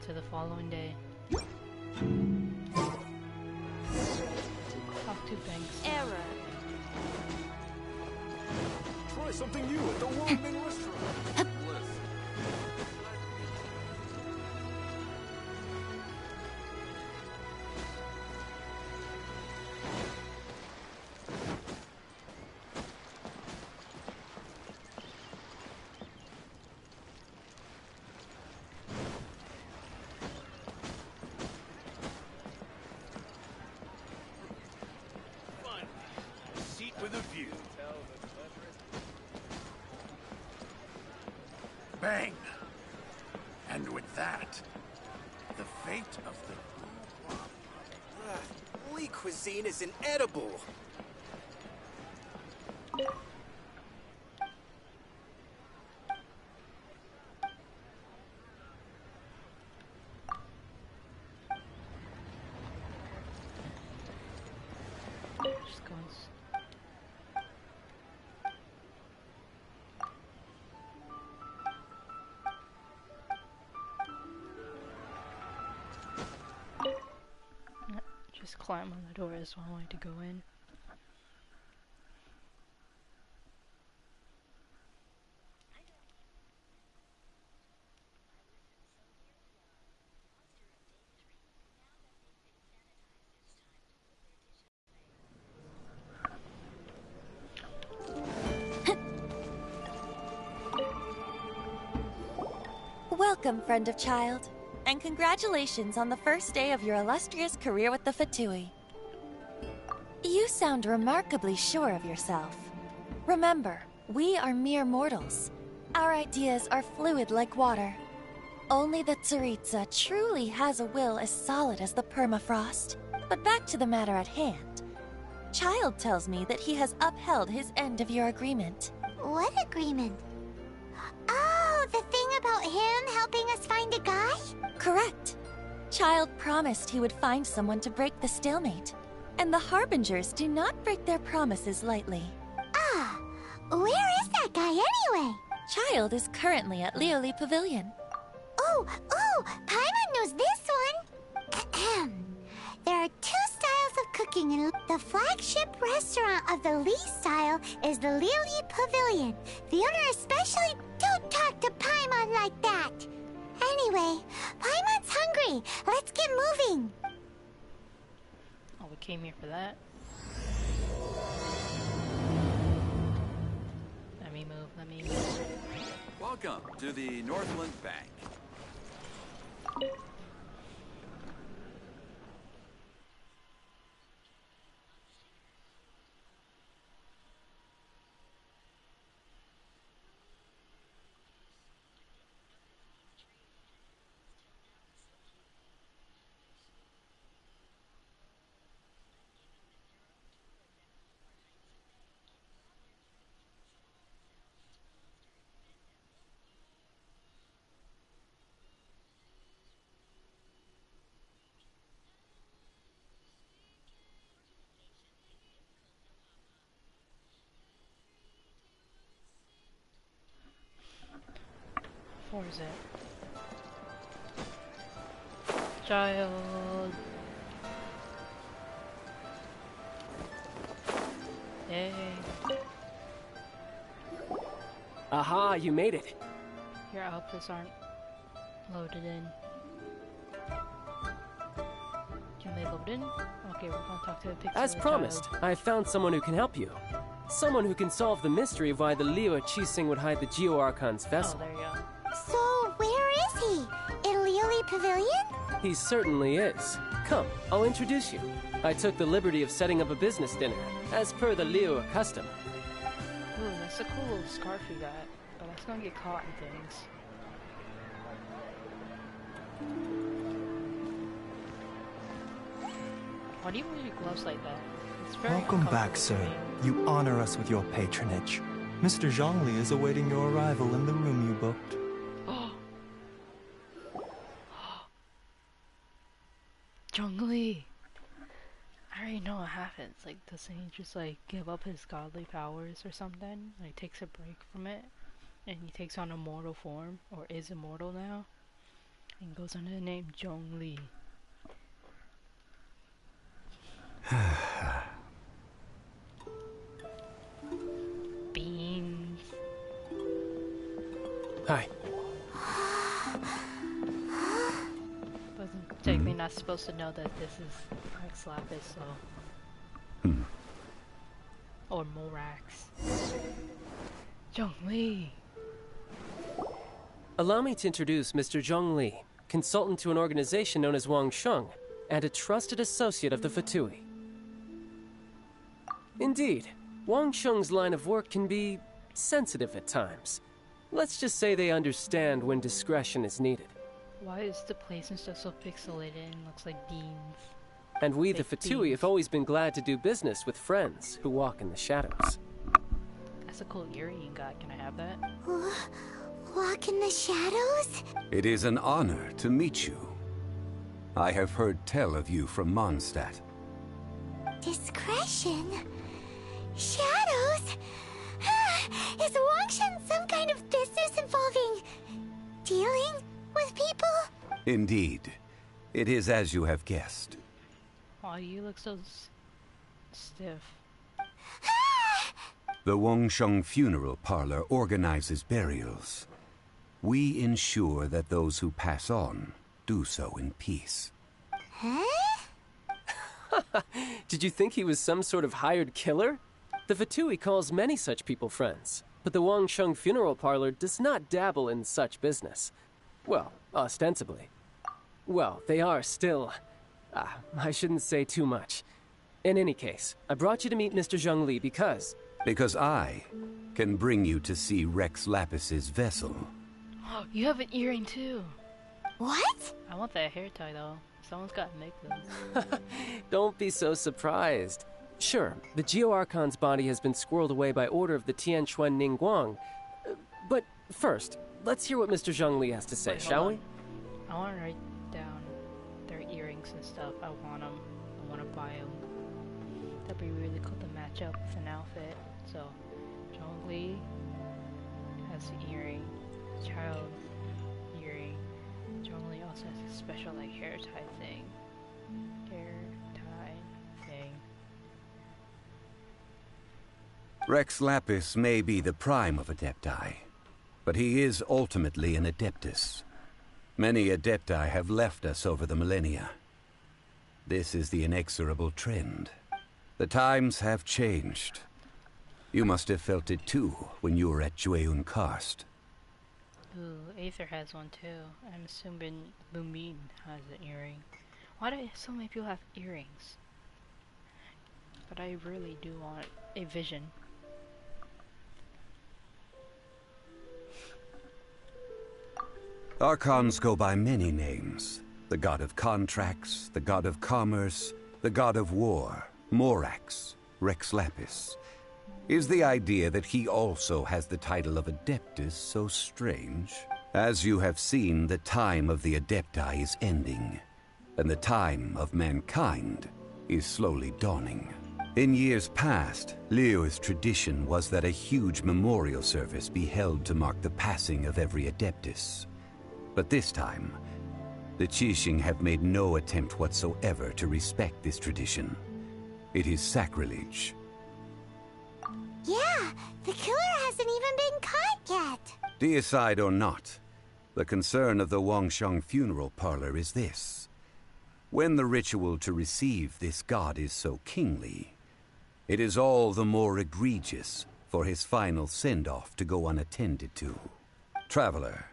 to the following day. Talk to Banks. Error. Try something new at the Windblume restaurant. With a view. Bang! And with that, the fate of the Lee cuisine is inedible. Just going. Just climb on the door is one way to go in. Welcome, friend of child, and congratulations on the first day of your illustrious career with the Fatui. You sound remarkably sure of yourself. Remember, we are mere mortals. Our ideas are fluid like water. Only the Tsaritsa truly has a will as solid as the permafrost. But back to the matter at hand. Child tells me that he has upheld his end of your agreement. What agreement? Oh, the thing about him helping us find a guy? Correct. Child promised he would find someone to break the stalemate. And the Harbingers do not break their promises lightly. Ah, where is that guy anyway? Child is currently at Lioli Pavilion. Oh, Paimon knows this one. There are two styles of cooking in the flagship restaurant of the Lee style is the Lioli Pavilion. The owner especially don't talk to Paimon like that. Anyway, Paimon's hungry. Let's get moving. Oh, we came here for that. Let me move. Welcome to the Northland Bank. Where is it? Child. Yay. Aha, you made it. Your outputs aren't loaded in. Can they load in? Okay, we're gonna talk to the pixel. As promised, I found someone who can help you. Someone who can solve the mystery of why the Liu Qixing would hide the Geo-Archon's vessel. Oh, there you go. So, where is he? In Lioli Pavilion? He certainly is. Come, I'll introduce you. I took the liberty of setting up a business dinner, as per the Liu custom. Ooh, that's a cool little scarf you got, but that's gonna get caught in things. Why do you wear your gloves like that? It's very Welcome back, uncomfortable sir. for me. You honor us with your patronage. Mr. Zhongli is awaiting your arrival in the room you booked. Zhongli! I already know what happens. Like, doesn't he just, like, give up his godly powers or something? Like, takes a break from it? And he takes on a mortal form? Or is immortal now? And goes under the name Zhongli. Beans. Hi. Wasn't technically not supposed to know that this is Rex Lapis, so. Or Morax. Zhongli. Allow me to introduce Mr. Zhongli, consultant to an organization known as Wangsheng, and a trusted associate of the Fatui. Indeed, Wangsheng's line of work can be sensitive at times. Let's just say they understand when discretion is needed. Why is the place and stuff so pixelated and looks like beans? And we, the Fake Fatui, beans. have always been glad to do business with friends who walk in the shadows. That's a cool earring you got. Can I have that? Walk in the shadows? It is an honor to meet you. I have heard tell of you from Mondstadt. Discretion? Shadows? Is Wangshan some kind of business involving dealing with people? Indeed. It is as you have guessed. Why you look so stiff? The Wangsheng Funeral Parlor organizes burials. We ensure that those who pass on do so in peace. Huh? Did you think he was some sort of hired killer? The Fatui calls many such people friends, but the Wangsheng Funeral Parlor does not dabble in such business. Well, ostensibly. Well, they are still... I shouldn't say too much. In any case, I brought you to meet Mr. Zhongli because... Because I can bring you to see Rex Lapis's vessel. Oh, you have an earring too. What? I want that hair tie though. Someone's got to make those. Don't be so surprised. Sure, the Geo-Archon's body has been squirreled away by order of the Tianquan Ningguang. But first, let's hear what Mr. Zhongli has to say, Wait, shall hold we? on. I want to write down their earrings and stuff. I want them. I want to buy them. That'd be really cool to match up with an outfit. So, Zhongli has an earring. Child earring. Zhongli also has a special like hair tie thing. Hair tie thing. Rex Lapis may be the prime of Adepti, but he is ultimately an Adeptus. Many Adepti have left us over the millennia. This is the inexorable trend. The times have changed. You must have felt it too when you were at Jueyun Karst. Ooh, Aether has one too. I'm assuming Lumin has an earring. Why do so many people have earrings? But I really do want a vision. Archons go by many names. The god of contracts, the god of commerce, the god of war, Morax, Rex Lapis. Is the idea that he also has the title of Adeptus so strange? As you have seen, the time of the Adepti is ending, and the time of mankind is slowly dawning. In years past, Liyue's tradition was that a huge memorial service be held to mark the passing of every Adeptus. But this time, the Qixing have made no attempt whatsoever to respect this tradition. It is sacrilege. Yeah, the killer hasn't even been caught yet. Deicide or not, the concern of the Wangsheng Funeral Parlor is this. When the ritual to receive this god is so kingly, it is all the more egregious for his final send-off to go unattended to. Traveler,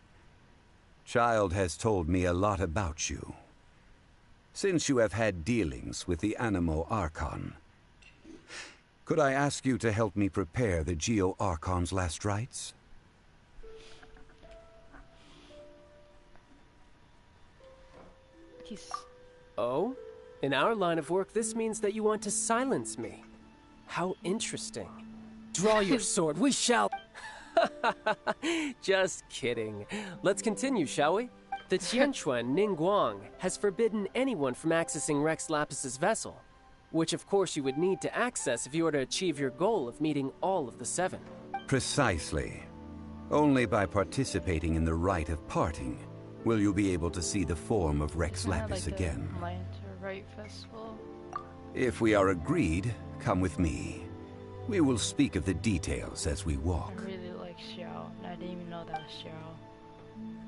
Child has told me a lot about you. Since you have had dealings with the Animo Archon, could I ask you to help me prepare the Geo-Archon's last rites? Oh? In our line of work, this means that you want to silence me. How interesting. Draw your sword, we shall... Just kidding. Let's continue, shall we? The Tianquan Ningguang has forbidden anyone from accessing Rex Lapis's vessel, which of course you would need to access if you were to achieve your goal of meeting all of the 7. Precisely. Only by participating in the rite of parting will you be able to see the form of Rex Kinda Lapis like again. the Lion to Right festival. If we are agreed, come with me. We will speak of the details as we walk. I really like Xiao, and I didn't even know that was Xiao.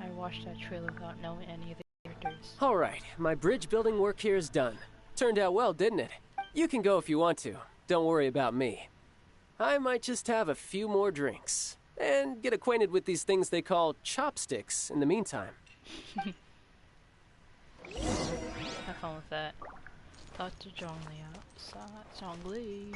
I watched that trailer without knowing any of the characters. Alright, my bridge building work here is done. Turned out well, didn't it? You can go if you want to. Don't worry about me. I might just have a few more drinks. And get acquainted with these things they call chopsticks in the meantime. Have fun with that. Talk to Zhongli outside. Zhongli.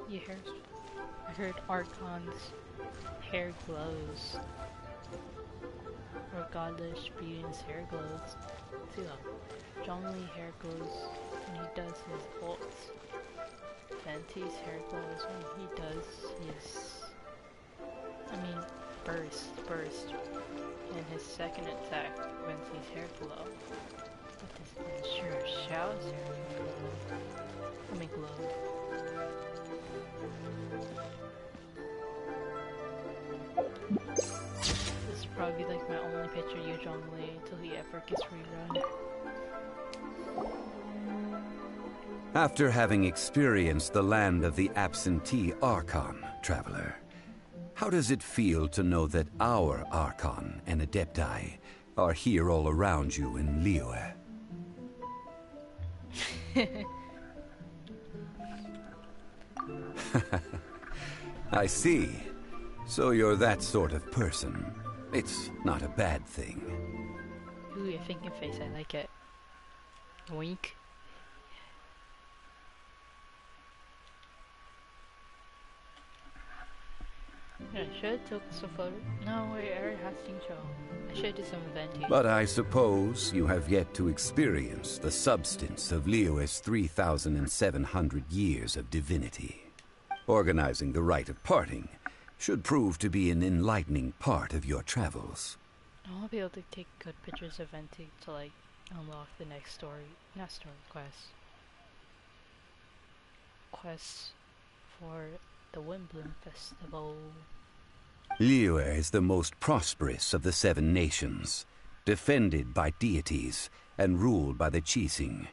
You heard? I heard Archon's hair glows. Or Godless Being's hair glows. See that? Zhongli hair glows when he does his ults. Venti's hair glows when he does his... burst. And his second attack, Venti's hair glow. But this is sure Xiao's hair glow. This is probably like my only picture of Yu Zhongli until he ever gets rerun. After having experienced the land of the absentee Archon, Traveler, how does it feel to know that our Archon and Adepti are here all around you in Liyue? I see. So you're that sort of person. It's not a bad thing. Ooh, your thinking face, I like it. Wink. Yeah, I should have took some photo. No, wait, I already have Xingqiu. I should do some eventing. But I suppose you have yet to experience the substance of Liyue's 3,700 years of divinity. Organizing the rite of parting should prove to be an enlightening part of your travels. I'll be able to take good pictures of Venti to like unlock the next story, not story, quest for the Windblume festival. Liyue is the most prosperous of the 7 nations, defended by deities and ruled by the Qixing.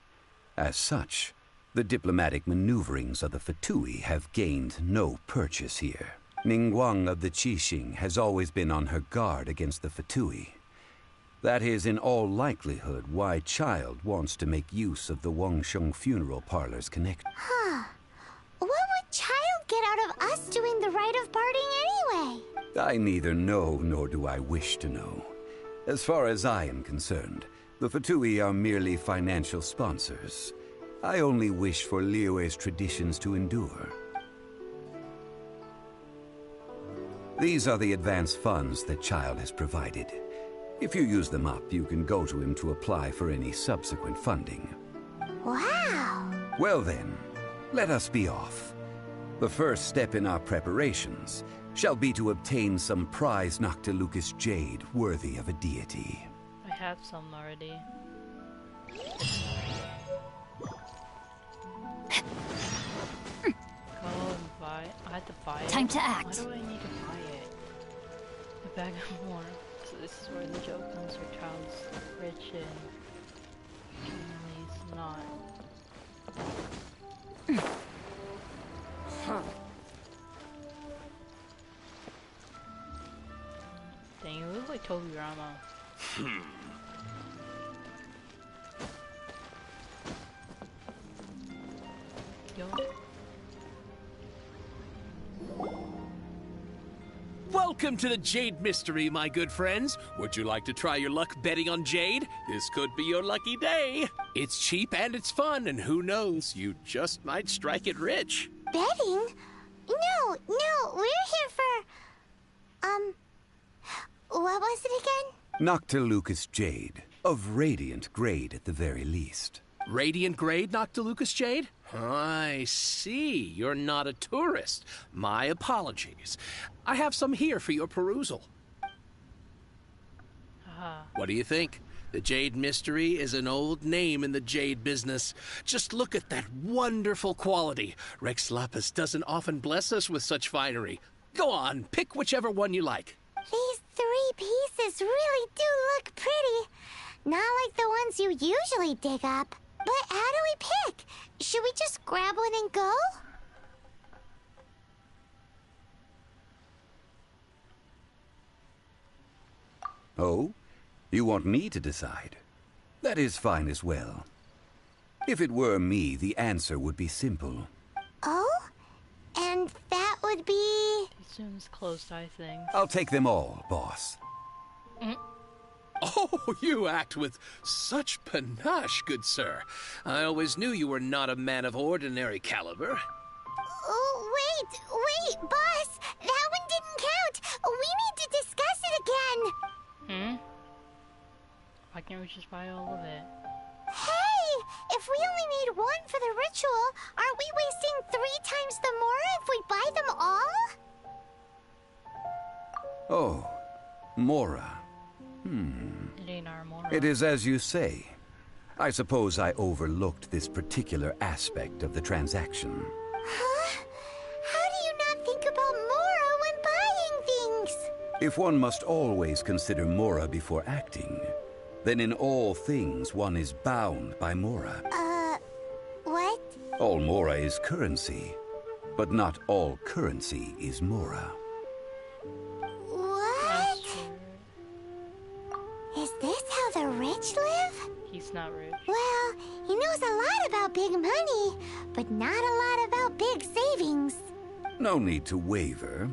As such, the diplomatic maneuverings of the Fatui have gained no purchase here. Ningguang of the Qixing has always been on her guard against the Fatui. That is in all likelihood why Child wants to make use of the Wangsheng funeral parlor's connection. Huh. What would Child get out of us doing the rite of parting anyway? I neither know nor do I wish to know. As far as I am concerned, the Fatui are merely financial sponsors. I only wish for Liyue's traditions to endure. These are the advance funds that Child has provided. If you use them up, you can go to him to apply for any subsequent funding. Wow! Well then, let us be off. The first step in our preparations shall be to obtain some prize Noctilucous jade worthy of a deity. I have some already. Go and buy. I had to buy it. Time to act. Why do I need to buy it? A bag of more. So this is where the joke comes for Child's rich and Emily's not. Dang, you look like Toby Rama. Yo. Well Welcome to the Jade Mystery, my good friends. Would you like to try your luck betting on Jade? This could be your lucky day. It's cheap and it's fun, and who knows, you just might strike it rich. Betting? No, we're here for... what was it again? Noctilucous Jade, of radiant grade at the very least. Radiant grade, Noctilucous Jade? I see. You're not a tourist. My apologies. I have some here for your perusal. What do you think? The Jade Mystery is an old name in the jade business. Just look at that wonderful quality. Rex Lapis doesn't often bless us with such finery. Go on, pick whichever one you like. These 3 pieces really do look pretty. Not like the ones you usually dig up. But how do we pick? Should we just grab one and go? Oh? You want me to decide? That is fine as well. If it were me, the answer would be simple. Oh? And that would be... He assumes closed-eye things. I'll take them all, boss. Oh, you act with such panache, good sir. I always knew you were not a man of ordinary caliber. Oh, wait, boss! That one didn't count! We need to discuss it again! Why can't we just buy all of it? Hey! If we only need one for the ritual, aren't we wasting 3 times the Mora if we buy them all? Oh, Mora. It ain't our Mora. It is as you say. I suppose I overlooked this particular aspect of the transaction. Huh? How do you not think about Mora when buying things? If one must always consider Mora before acting, then in all things one is bound by Mora. What? All Mora is currency, but not all currency is Mora. What? Is this how the rich live? He's not rich. Well, he knows a lot about big money, but not a lot about big savings. No need to waver.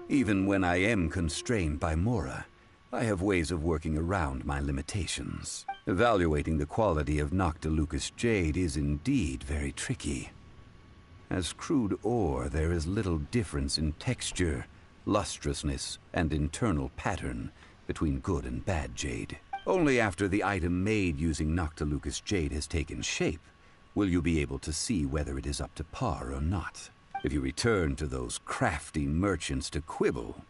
Even when I am constrained by Mora, I have ways of working around my limitations. Evaluating the quality of Noctilucous Jade is indeed very tricky. As crude ore, there is little difference in texture, lustrousness, and internal pattern between good and bad jade. Only after the item made using Noctilucous Jade has taken shape will you be able to see whether it is up to par or not. If you return to those crafty merchants to quibble,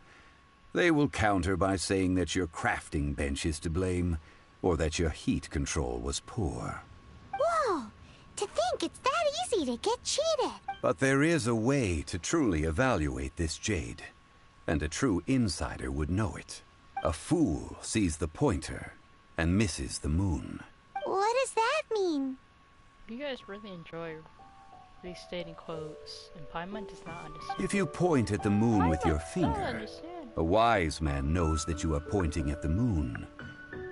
they will counter by saying that your crafting bench is to blame, or that your heat control was poor. Whoa! To think it's that easy to get cheated. But there is a way to truly evaluate this jade, and a true insider would know it. A fool sees the pointer and misses the moon. What does that mean? You guys really enjoy restating quotes, and Paimon does not understand. If you point at the moon with your I don't finger, understand. a wise man knows that you are pointing at the moon,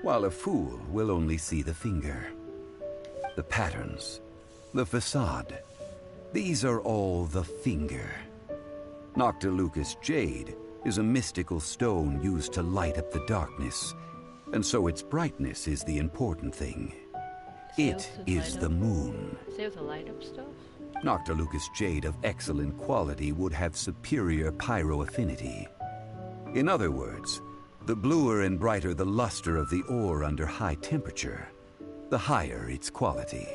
while a fool will only see the finger. The patterns, the facade, these are all the finger. Noctilucous Jade is a mystical stone used to light up the darkness, and so its brightness is the important thing. It is the moon. Say with the light up stuff? Noctilucous Jade of excellent quality would have superior pyro affinity. In other words, the bluer and brighter the luster of the ore under high temperature, the higher its quality.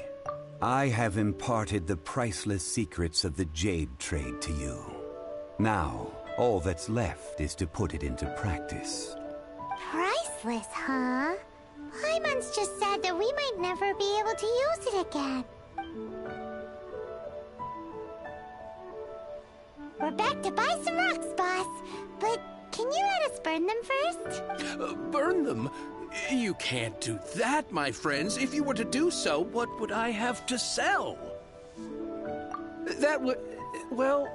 I have imparted the priceless secrets of the jade trade to you. Now, all that's left is to put it into practice. Priceless, huh? Paimon's just said that we might never be able to use it again. We're back to buy some rocks, boss. But can you let us burn them first? Burn them? You can't do that, my friends. If you were to do so, what would I have to sell? That would... well...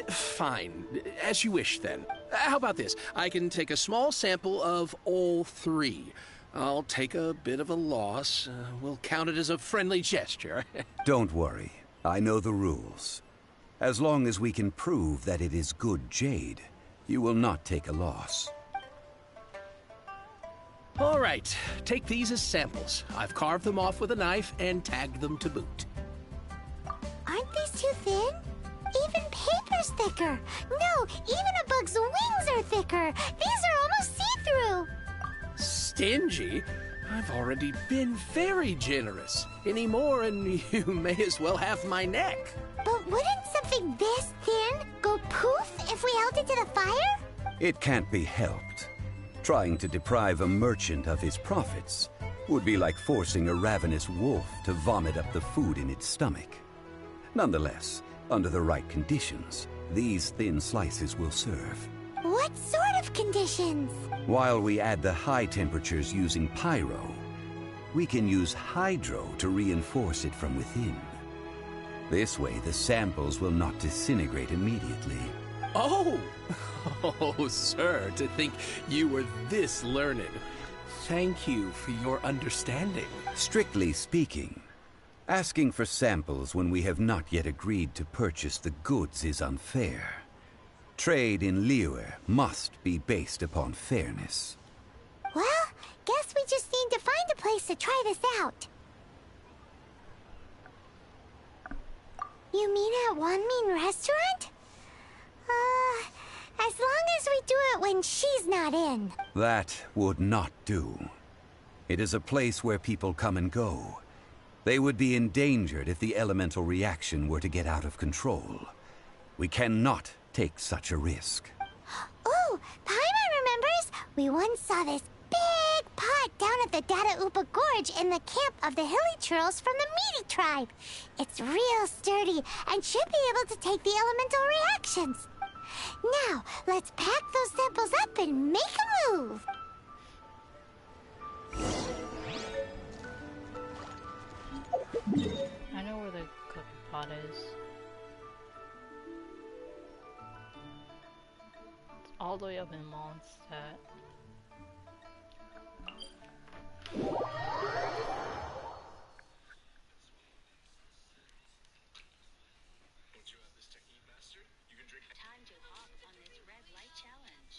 fine. As you wish, then. How about this? I can take a small sample of all 3. I'll take a bit of a loss. We'll count it as a friendly gesture. Don't worry. I know the rules. As long as we can prove that it is good jade, You will not take a loss. All right, take these as samples. I've carved them off with a knife and tagged them to boot. Aren't these too thin? Even paper's thicker. No, even a bug's wings are thicker. These are almost see-through. Stingy? I've already been very generous. Any more and you may as well have my neck. But wouldn't something this thin go poof if we held it to the fire? It can't be helped. Trying to deprive a merchant of his profits would be like forcing a ravenous wolf to vomit up the food in its stomach. Nonetheless, under the right conditions, these thin slices will serve. What sort of conditions? While we add the high temperatures using pyro, we can use hydro to reinforce it from within. This way, the samples will not disintegrate immediately. Oh! Oh, sir, to think you were this learned. Thank you for your understanding. Strictly speaking, asking for samples when we have not yet agreed to purchase the goods is unfair. Trade in Liyue must be based upon fairness. Well, guess we just need to find a place to try this out. You mean at Wanmin Restaurant? As long as we do it when she's not in. That would not do. It is a place where people come and go. They would be endangered if the elemental reaction were to get out of control. We cannot take such a risk. Ooh, Paimon remembers we once saw this big pot down at the Dada Upa Gorge in the camp of the Hilly Churls from the Meaty tribe. It's real sturdy and should be able to take the elemental reactions. Now, let's pack those samples up and make a move. I know where the cooking pot is. It's all the way up in Mondstadt. Time to hop on this red light challenge.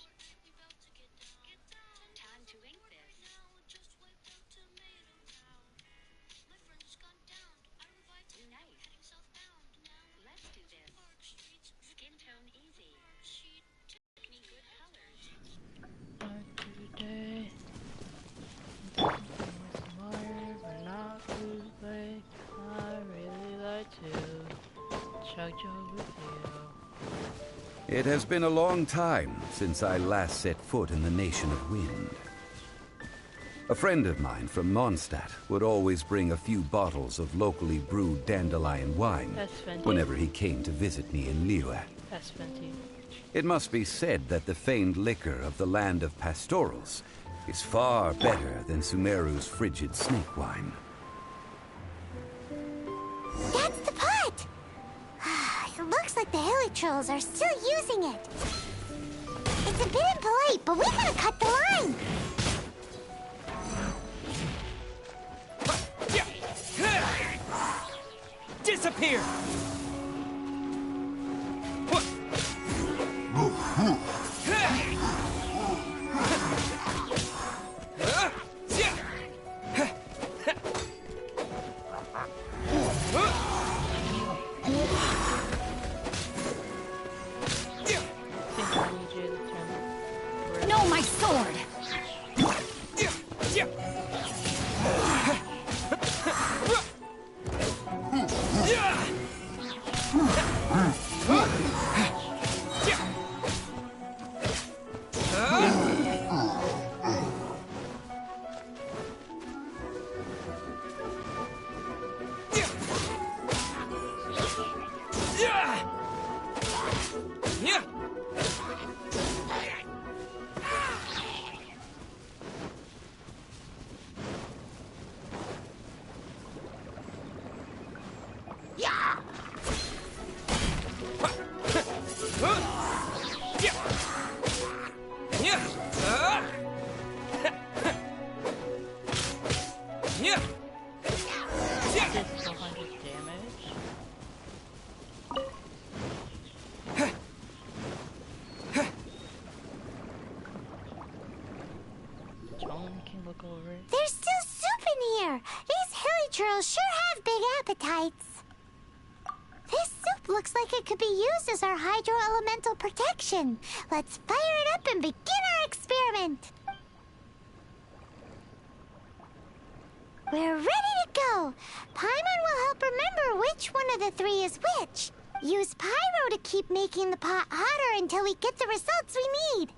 Time to ink this. Nice. Let's do this. Skin tone easy. Pick me good colors. Today, but not Tuesday. I really like to chug with you. It has been a long time since I last set foot in the Nation of Wind. A friend of mine from Mondstadt would always bring a few bottles of locally brewed dandelion wine whenever he came to visit me in Liyue. That's Fenty. It must be said that the famed liquor of the land of pastorals is far better than Sumeru's frigid snake wine. That's the pot! It looks like the Hilly Trolls are still using it. It's a bit impolite, but we gotta cut the line. Disappear! No, my sword! animals sure have big appetites. This soup looks like it could be used as our hydro-elemental protection. Let's fire it up and begin our experiment. We're ready to go. Paimon will help remember which one of the three is which. Use pyro to keep making the pot hotter until we get the results we need.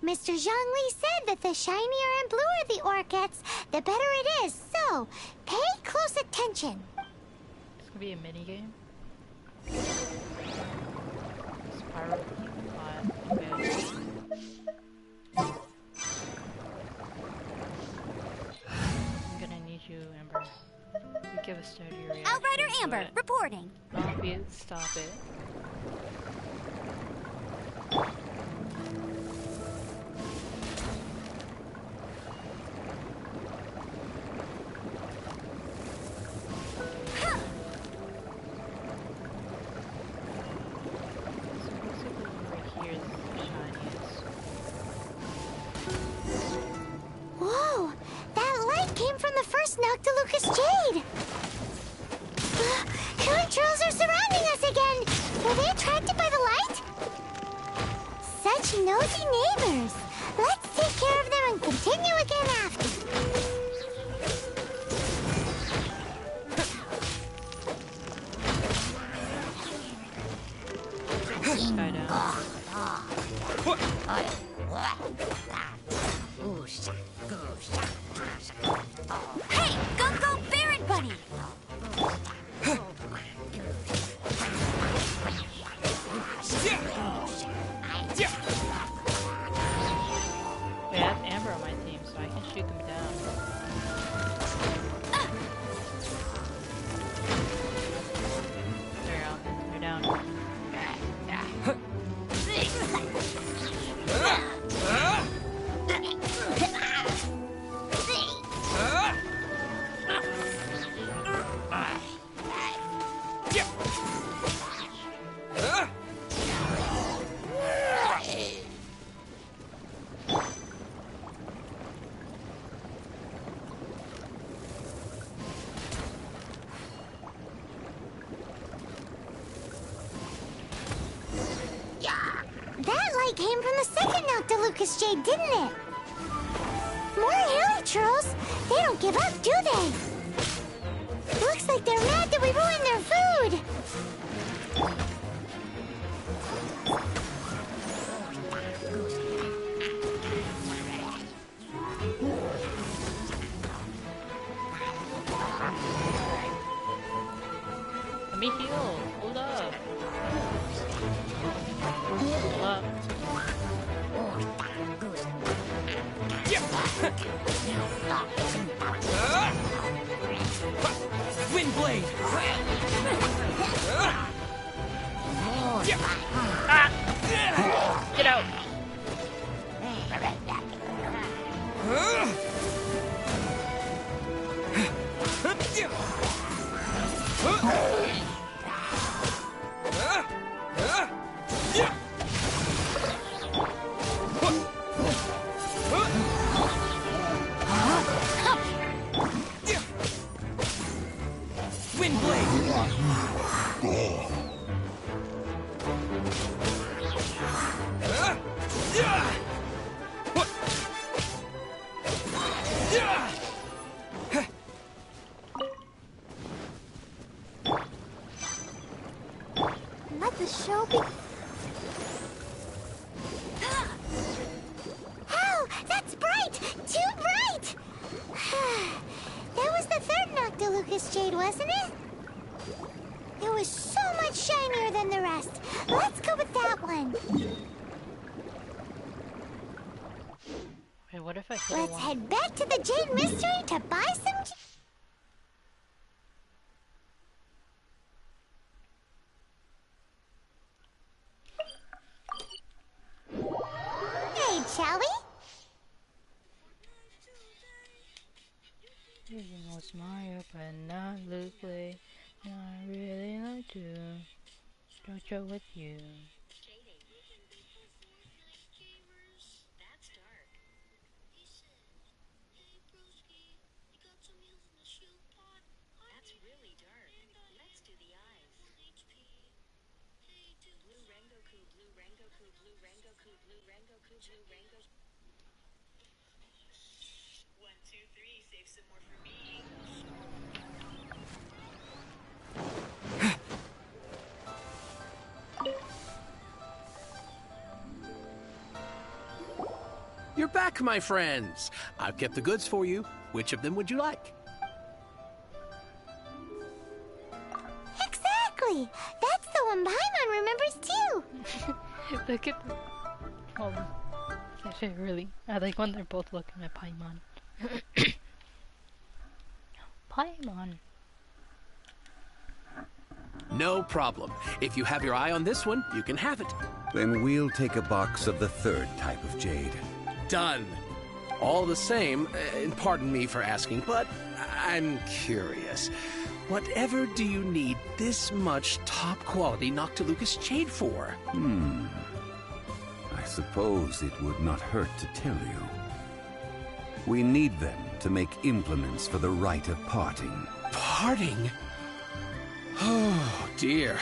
Mr. Zhongli said that the shinier and bluer the ore gets, the better it is. So, pay close attention. This could be a mini game. Spiral pot. Okay. I'm gonna need you, Amber. You give a steady reaction. Outrider to Amber, it. reporting. Don't be stop it. Whoa! That light came from the first Noctilucous Jade! Killer trolls are surrounding us again! Were they attracted by the light? Such nosy neighbors! Let's take care of them and continue again after. Hey, go, Barret Bunny! Wait, I have Amber on my team, so I can shoot them down. There you go. They're down. That light came from the second Noctilucous Jade, didn't it? More hairy trolls. They don't give up, do they? Looks like they're mad that we ruined their food. Let me heal. Hold up. Hold up. Windblade! Get out. Let the show be. Oh, that's bright! Too bright! That was the third Noctilucous Jade, wasn't it? It was so much shinier than the rest. Let's go with that one. Wait, what if I hit Let's one? head back to the Jade Mystery to buy some. Hey, shall we? You know, smile, but not look like I really like to. Don't joke with you. That's dark. He said, "Hey, broski, you got some heals in the shield pod?" That's Rengoku, blue Rengoku, blue Rengoku. 1, 2, 3, save some more for me. You're back, my friends. I've kept the goods for you. Which of them would you like? Exactly! That's the one Paimon remembers too! Look at the... Oh, it's actually really... I like when they're both looking at Paimon. Paimon. No problem. If you have your eye on this one, you can have it. Then we'll take a box of the third type of jade. Done. All the same, and pardon me for asking, but I'm curious. Whatever do you need this much top-quality Noctilucous jade for? I suppose it would not hurt to tell you. We need them to make implements for the rite of parting. Parting? Oh, dear.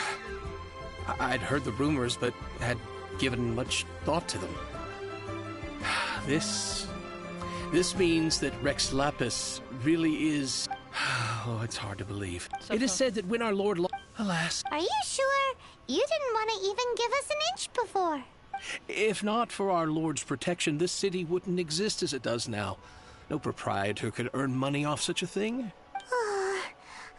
I'd heard the rumors, but had given much thought to them. This means that Rex Lapis really is... Oh, it's hard to believe. It is said that when our Lord... Alas. Are you sure? You didn't want to even give us an inch before. If not for our Lord's protection, this city wouldn't exist as it does now. No proprietor could earn money off such a thing.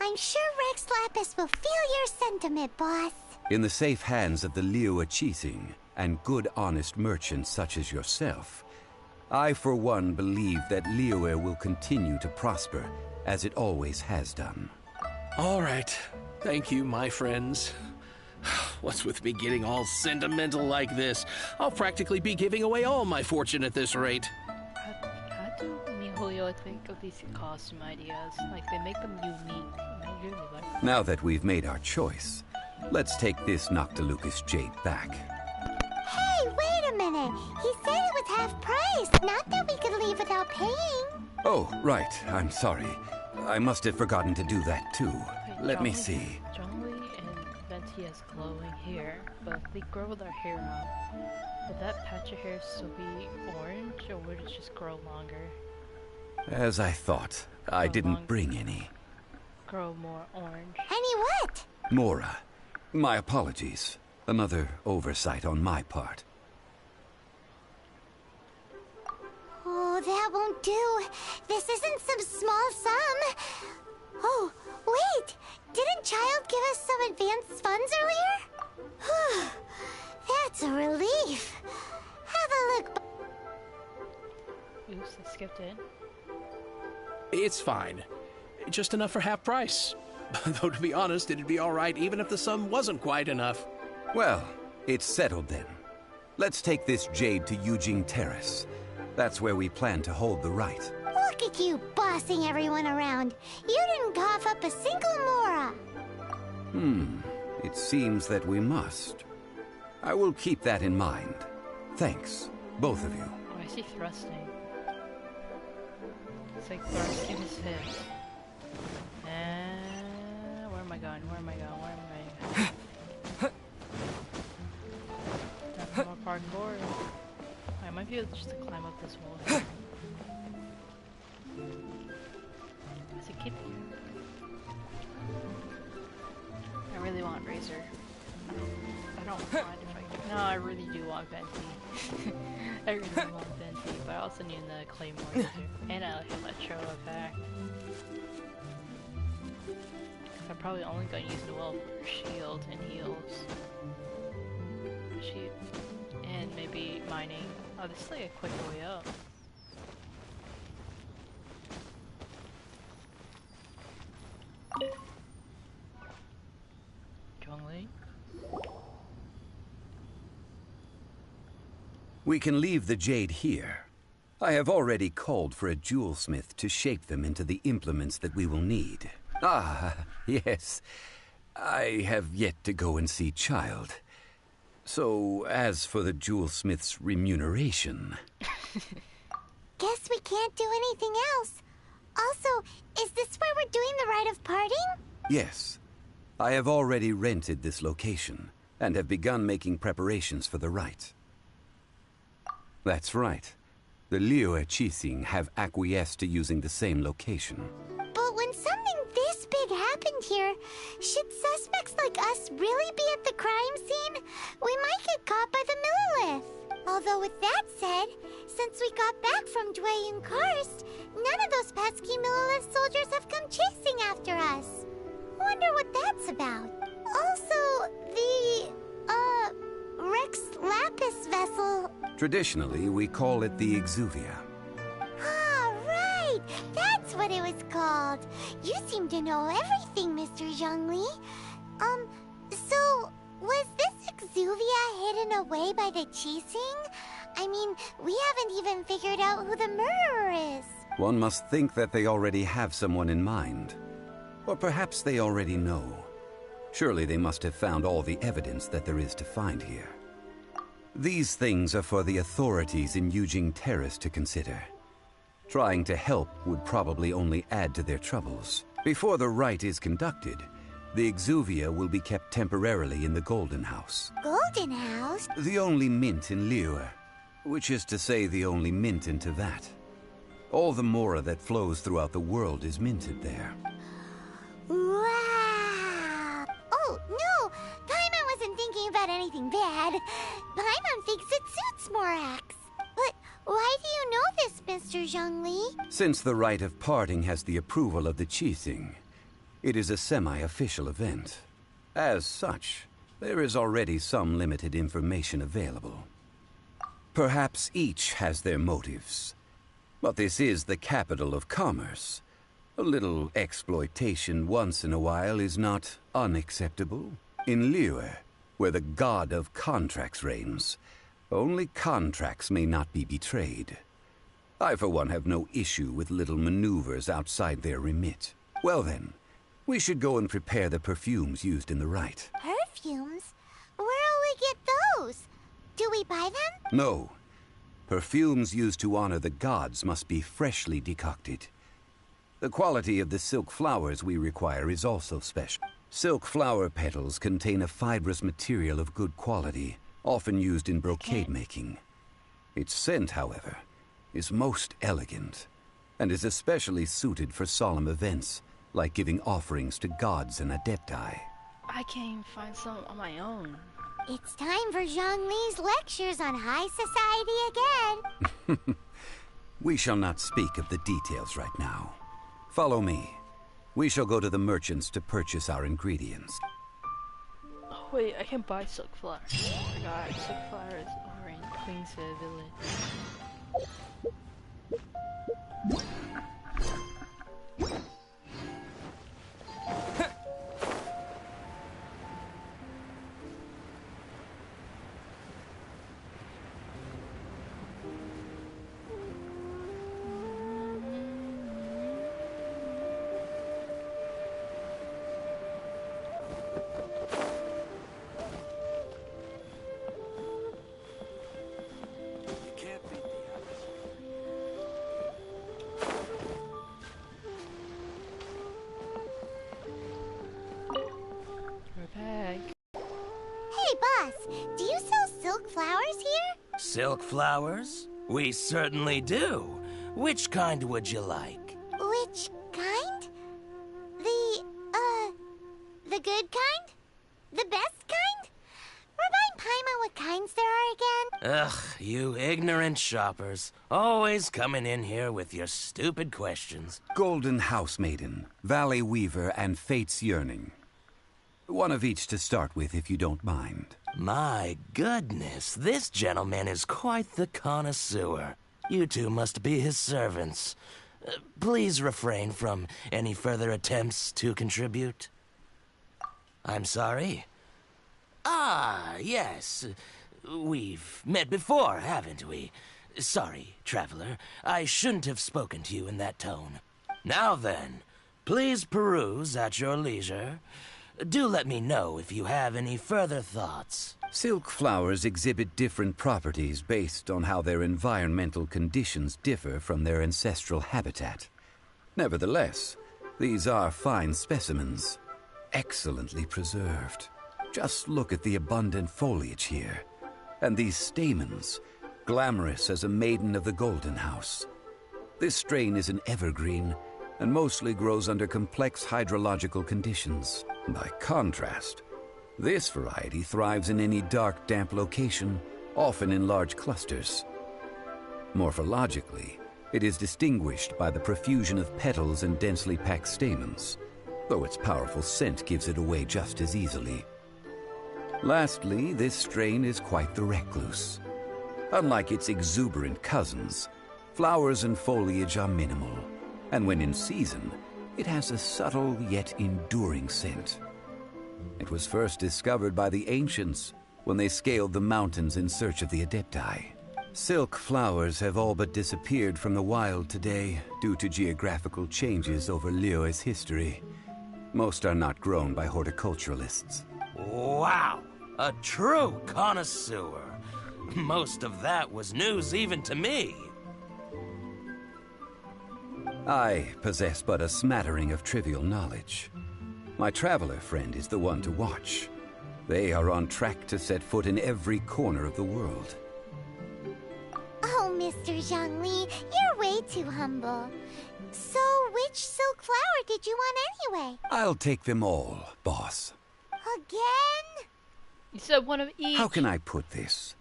I'm sure Rex Lapis will feel your sentiment, boss. In the safe hands of the Liu Chising and good honest merchants such as yourself, I for one believe that Liyue will continue to prosper as it always has done. All right. Thank you, my friends. What's with me getting all sentimental like this? I'll practically be giving away all my fortune at this rate. How do MiHoYo think of these costume ideas? Like, they make them unique. And I really like them. Now that we've made our choice, let's take this Noctilucous jade back. Hey, wait a minute! He said it was half price, not that we could leave without paying. Oh, right. I'm sorry. I must have forgotten to do that too. Let me see. Zhongli and Venti has glowing hair, but if they grow their hair out, would that patch of hair still be orange, or would it just grow longer? As I thought, I didn't bring any. Grow more orange. Any what? Mora, my apologies. Another oversight on my part. Oh, that won't do. This isn't some small sum. Oh, wait! Didn't Child give us some advanced funds earlier? That's a relief. Have a look. Oops, I skipped it. It's fine. Just enough for half price. Though, to be honest, it'd be all right even if the sum wasn't quite enough. Well, it's settled then. Let's take this jade to Yujing Terrace. That's where we plan to hold the rite. Look at you bossing everyone around. You didn't cough up a single Mora. It seems that we must. I will keep that in mind. Thanks, both of you. Oh, I see thrusting. It's like thrusting his fist. And where am I going? Where am I going? Where am I going? That's more parkour. I might be able just to climb up this wall. Is it keep here? I really want Razor. I don't mind if I... No, I really do want Venti. I really want Venti, but I also need the Claymore too. And a Electro effect. I'm probably only going to use Noelle for shield and heals. And maybe mining. Oh, this is like a quick way up. Zhongli? We can leave the jade here. I have already called for a jewelsmith to shape them into the implements that we will need. Ah, yes. I have yet to go and see Child. So, as for the jewelsmith's remuneration... Guess we can't do anything else. Also, is this where we're doing the rite of parting? Yes. I have already rented this location, and have begun making preparations for the rite. That's right. The Liyue Qixing have acquiesced to using the same location. But when something this big happened here, should suspects like us really be at the crime scene? We might get caught by the Millilith. Although with that said, since we got back from Dway and Karst, none of those pesky Millilith soldiers have come chasing after us. Wonder what that's about. Also, the, Rex Lapis vessel. Traditionally, we call it the Exuvia. Ah, right! That's what it was called. You seem to know everything, Mr. Zhongli. So, was this Exuvia hidden away by the Qixing? I mean, we haven't even figured out who the murderer is. One must think that they already have someone in mind. Or perhaps they already know. Surely they must have found all the evidence that there is to find here. These things are for the authorities in Yujing Terrace to consider. Trying to help would probably only add to their troubles. Before the rite is conducted, the Exuvia will be kept temporarily in the Golden House. Golden House? The only mint in Liyue, which is to say the only mint in Teyvat. All the mora that flows throughout the world is minted there. Wow! Oh, no! Paimon wasn't thinking about anything bad. Paimon thinks it suits Morax. But why do you know this, Mr. Zhongli? Since the rite of parting has the approval of the Qixing, it is a semi-official event. As such, there is already some limited information available. Perhaps each has their motives. But this is the capital of commerce. A little exploitation once in a while is not unacceptable. In Liyue, where the god of contracts reigns, only contracts may not be betrayed. I, for one, have no issue with little maneuvers outside their remit. Well then, we should go and prepare the perfumes used in the rite. Perfumes? Where'll we get those? Do we buy them? No. Perfumes used to honor the gods must be freshly decocted. The quality of the silk flowers we require is also special. Silk flower petals contain a fibrous material of good quality, often used in brocade making. Its scent, however, is most elegant, and is especially suited for solemn events, like giving offerings to gods and adepti. I can't even find some on my own. It's time for Zhongli's lectures on high society again. We shall not speak of the details right now. Follow me. We shall go to the merchants to purchase our ingredients. Oh wait, I can buy silk flowers. I forgot, silk flowers over in Queensville Village. Do you sell silk flowers here? Silk flowers? We certainly do. Which kind would you like? Which kind? The good kind? The best kind? Remind Paimon what kinds there are again? Ugh, you ignorant shoppers. Always coming in here with your stupid questions. Golden House Maiden, Valley Weaver, and Fate's Yearning. One of each to start with, if you don't mind. My goodness, this gentleman is quite the connoisseur. You two must be his servants. Please refrain from any further attempts to contribute. I'm sorry? Ah, yes. We've met before, haven't we? Sorry, traveler. I shouldn't have spoken to you in that tone. Now then, please peruse at your leisure. Do let me know if you have any further thoughts. Silk flowers exhibit different properties based on how their environmental conditions differ from their ancestral habitat. Nevertheless, these are fine specimens, excellently preserved. Just look at the abundant foliage here, and these stamens, glamorous as a maiden of the Golden House. This strain is an evergreen and mostly grows under complex hydrological conditions. By contrast, this variety thrives in any dark, damp location, often in large clusters. Morphologically, it is distinguished by the profusion of petals and densely packed stamens, though its powerful scent gives it away just as easily. Lastly, this strain is quite the recluse. Unlike its exuberant cousins, flowers and foliage are minimal, and when in season, it has a subtle yet enduring scent. It was first discovered by the ancients when they scaled the mountains in search of the Adepti. Silk flowers have all but disappeared from the wild today due to geographical changes over Liyue's history. Most are not grown by horticulturalists. Wow! A true connoisseur. Most of that was news even to me. I possess but a smattering of trivial knowledge. My traveler friend is the one to watch. They are on track to set foot in every corner of the world. Oh, Mr. Zhongli, you're way too humble. So, which silk flower did you want anyway? I'll take them all, boss. Again? You said one of each. How can I put this?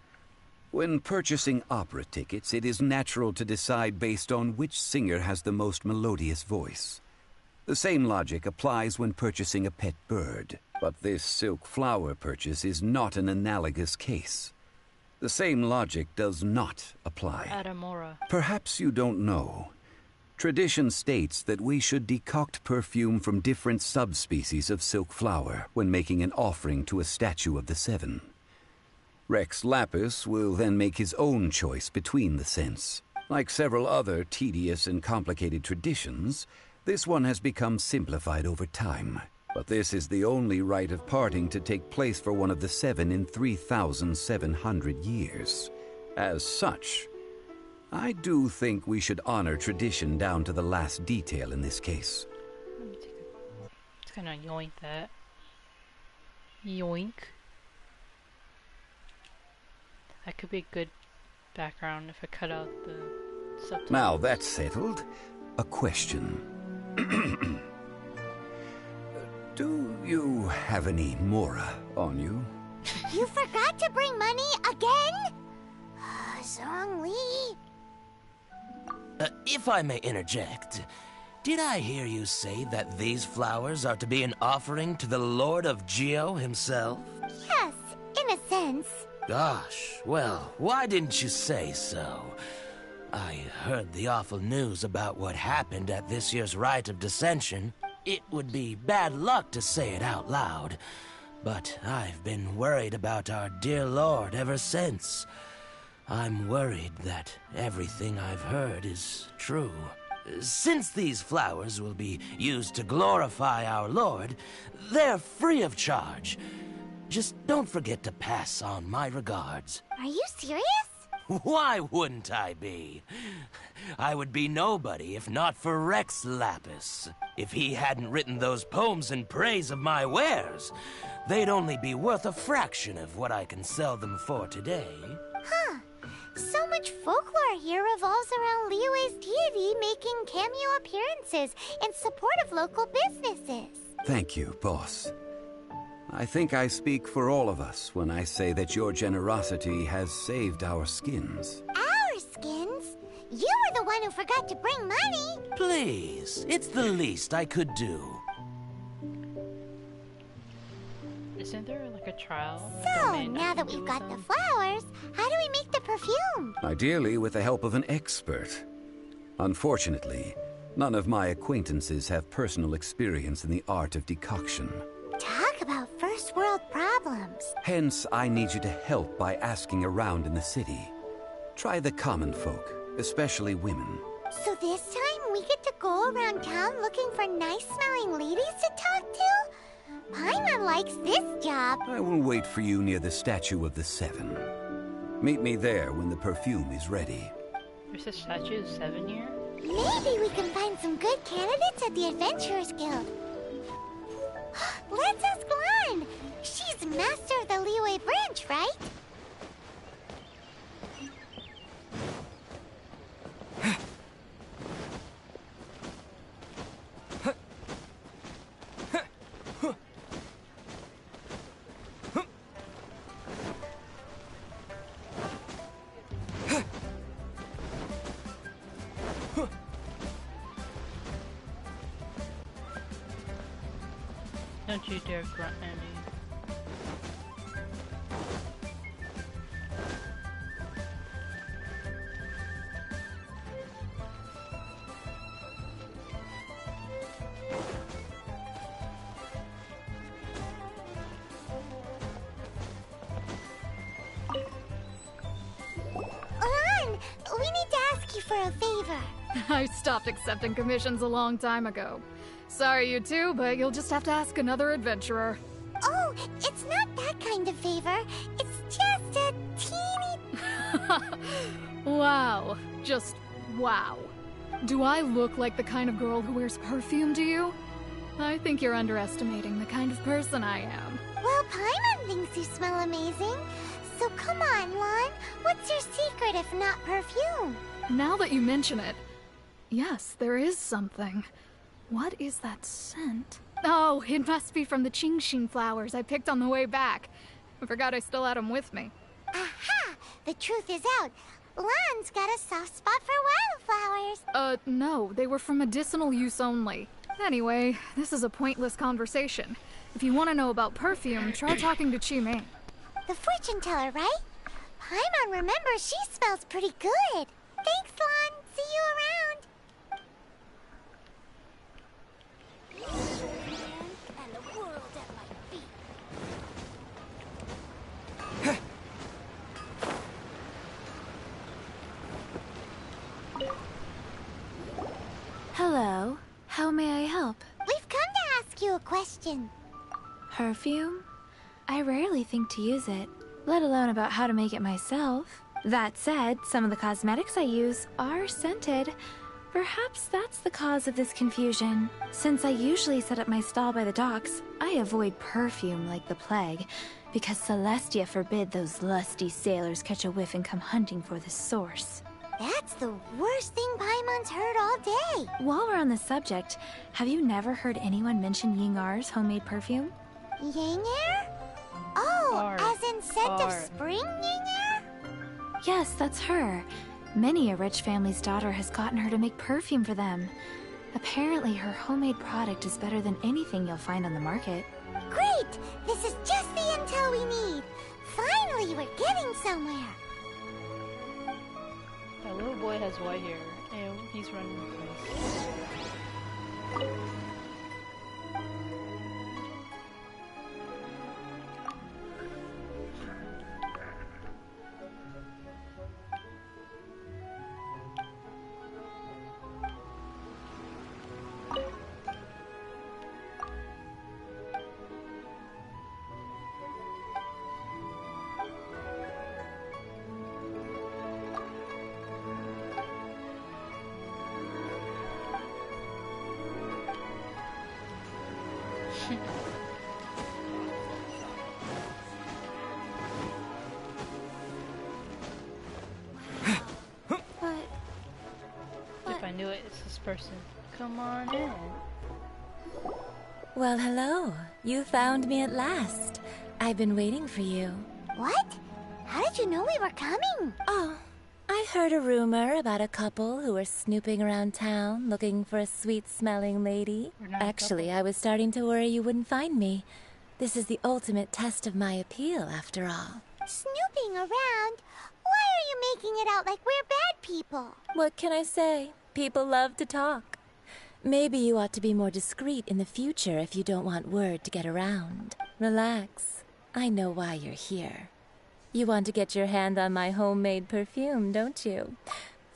When purchasing opera tickets, it is natural to decide based on which singer has the most melodious voice. The same logic applies when purchasing a pet bird, but this silk flower purchase is not an analogous case. The same logic does not apply. Adamora. Perhaps you don't know. Tradition states that we should decoct perfume from different subspecies of silk flower when making an offering to a statue of the Seven. Rex Lapis will then make his own choice between the scents. Like several other tedious and complicated traditions, this one has become simplified over time. But this is the only rite of parting to take place for one of the Seven in 3,700 years. As such, I do think we should honor tradition down to the last detail in this case. It's gonna yoink that. Yoink. That could be a good background if I cut out the subtitles. Now that's settled, a question. Do you have any Mora on you? You forgot to bring money again? Zhongli. If I may interject, did I hear you say that these flowers are to be an offering to the Lord of Geo himself? Yes, in a sense. Gosh, well, why didn't you say so? I heard the awful news about what happened at this year's Rite of Dissension. It would be bad luck to say it out loud, but I've been worried about our dear Lord ever since. I'm worried that everything I've heard is true. Since these flowers will be used to glorify our Lord, they're free of charge. Just don't forget to pass on my regards. Are you serious? Why wouldn't I be? I would be nobody if not for Rex Lapis. If he hadn't written those poems in praise of my wares, they'd only be worth a fraction of what I can sell them for today. Huh. So much folklore here revolves around Liyue's deity making cameo appearances in support of local businesses. Thank you, boss. I think I speak for all of us when I say that your generosity has saved our skins. Our skins? You were the one who forgot to bring money. Please, it's the least I could do. Isn't there like a trial? So, now that we've got the flowers, how do we make the perfume? Ideally with the help of an expert. Unfortunately, none of my acquaintances have personal experience in the art of decoction. Talk about first world problems. Hence, I need you to help by asking around in the city. Try the common folk, especially women. So this time we get to go around town looking for nice-smelling ladies to talk to? Paimon likes this job. I will wait for you near the statue of the Seven. Meet me there when the perfume is ready. There's a statue of 7 here? Maybe we can find some good candidates at the Adventurers Guild. Let's ask Lan. She's master of the Liyue branch, right? Don't you dare grunt at me. Lan, we need to ask you for a favor. I stopped accepting commissions a long time ago. Sorry, you two, but you'll just have to ask another adventurer. Oh, it's not that kind of favor. It's just a teeny... Wow. Just wow. Do I look like the kind of girl who wears perfume to you? I think you're underestimating the kind of person I am. Well, Paimon thinks you smell amazing. So come on, Lan. What's your secret if not perfume? Now that you mention it, yes, there is something. What is that scent? Oh, it must be from the Genshin flowers I picked on the way back. I forgot I still had them with me. Aha! The truth is out. Lan's got a soft spot for wildflowers. No, they were for medicinal use only. Anyway, this is a pointless conversation. If you want to know about perfume, try talking to Chi-Mei. The fortune teller, right? Paimon remembers she smells pretty good. Thanks, Lan. See you around. And the world at my feet. Hello. How may I help? We've come to ask you a question. Perfume? I rarely think to use it, let alone about how to make it myself. That said, some of the cosmetics I use are scented. Perhaps that's the cause of this confusion. Since I usually set up my stall by the docks, I avoid perfume like the plague, because Celestia forbid those lusty sailors catch a whiff and come hunting for the source. That's the worst thing Paimon's heard all day. While we're on the subject, have you never heard anyone mention Yingar's homemade perfume? Yingar? Oh, Art. as in scent of spring, Yingar? Yes, that's her. Many a rich family's daughter has gotten her to make perfume for them. Apparently, her homemade product is better than anything you'll find on the market. Great! This is just the intel we need. Finally, we're getting somewhere. That little boy has white hair, and he's running the place. If I knew it, it's this person. Come on in. Well, hello. You found me at last. I've been waiting for you. What? How did you know we were coming? Oh, I heard a rumor about a couple who were snooping around town looking for a sweet-smelling lady. Actually, I was starting to worry you wouldn't find me. This is the ultimate test of my appeal, after all. Snooping around? Why are you making it out like we're bad people? What can I say? People love to talk. Maybe you ought to be more discreet in the future if you don't want word to get around. Relax. I know why you're here. You want to get your hand on my homemade perfume, don't you?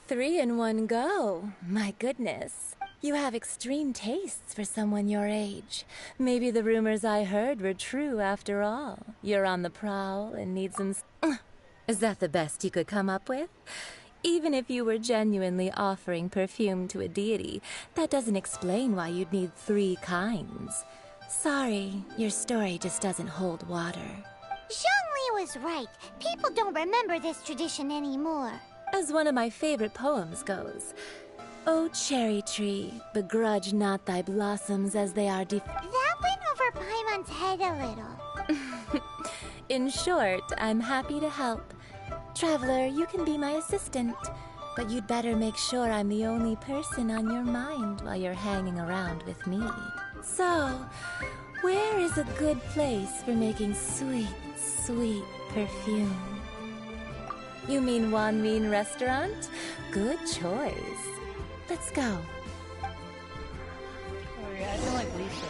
3 in one go. My goodness. You have extreme tastes for someone your age. Maybe the rumors I heard were true after all. You're on the prowl and need some... Is that the best you could come up with? Even if you were genuinely offering perfume to a deity, that doesn't explain why you'd need 3 kinds. Sorry, your story just doesn't hold water. Zhongli was right. People don't remember this tradition anymore. As one of my favorite poems goes, "O cherry tree, begrudge not thy blossoms as they are That went over Paimon's head a little. In short, I'm happy to help. Traveler, you can be my assistant, but you'd better make sure I'm the only person on your mind while you're hanging around with me. So, Where is a good place for making sweet, sweet perfume? You mean Wan Min Restaurant? Good choice. Let's go. Oh yeah, I feel like Lisa.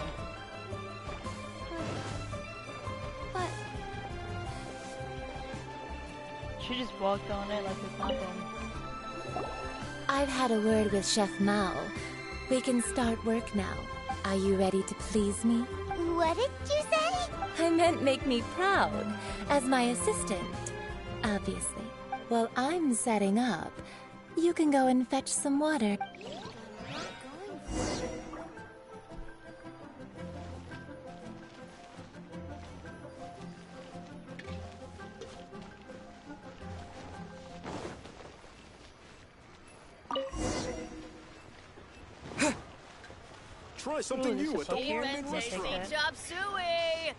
What? She just walked on it like it's nothing. I've had a word with Chef Mao. We can start work now. Are you ready to please me? What did you say? I meant make me proud, as my assistant. Obviously. While I'm setting up, you can go and fetch some water. Try something new at the Windblume restaurant. Chop suey!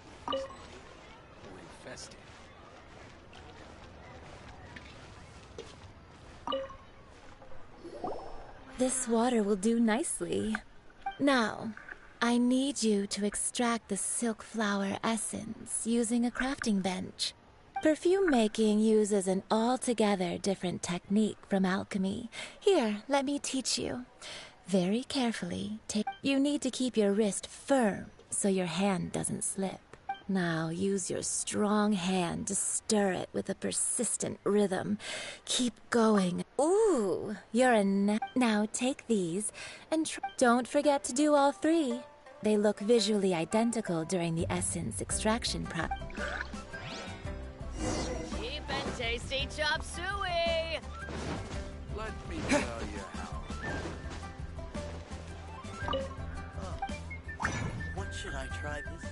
Infested. This water will do nicely. Now, I need you to extract the silk flower essence using a crafting bench. Perfume making uses an altogether different technique from alchemy. Here, let me teach you. Very carefully, you need to keep your wrist firm so your hand doesn't slip. Now use your strong hand to stir it with a persistent rhythm. Keep going. Ooh, you're a Now take these and don't forget to do all three. They look visually identical during the essence extraction process. Cheap and tasty chop suey! Let me tell you how. What should I try this?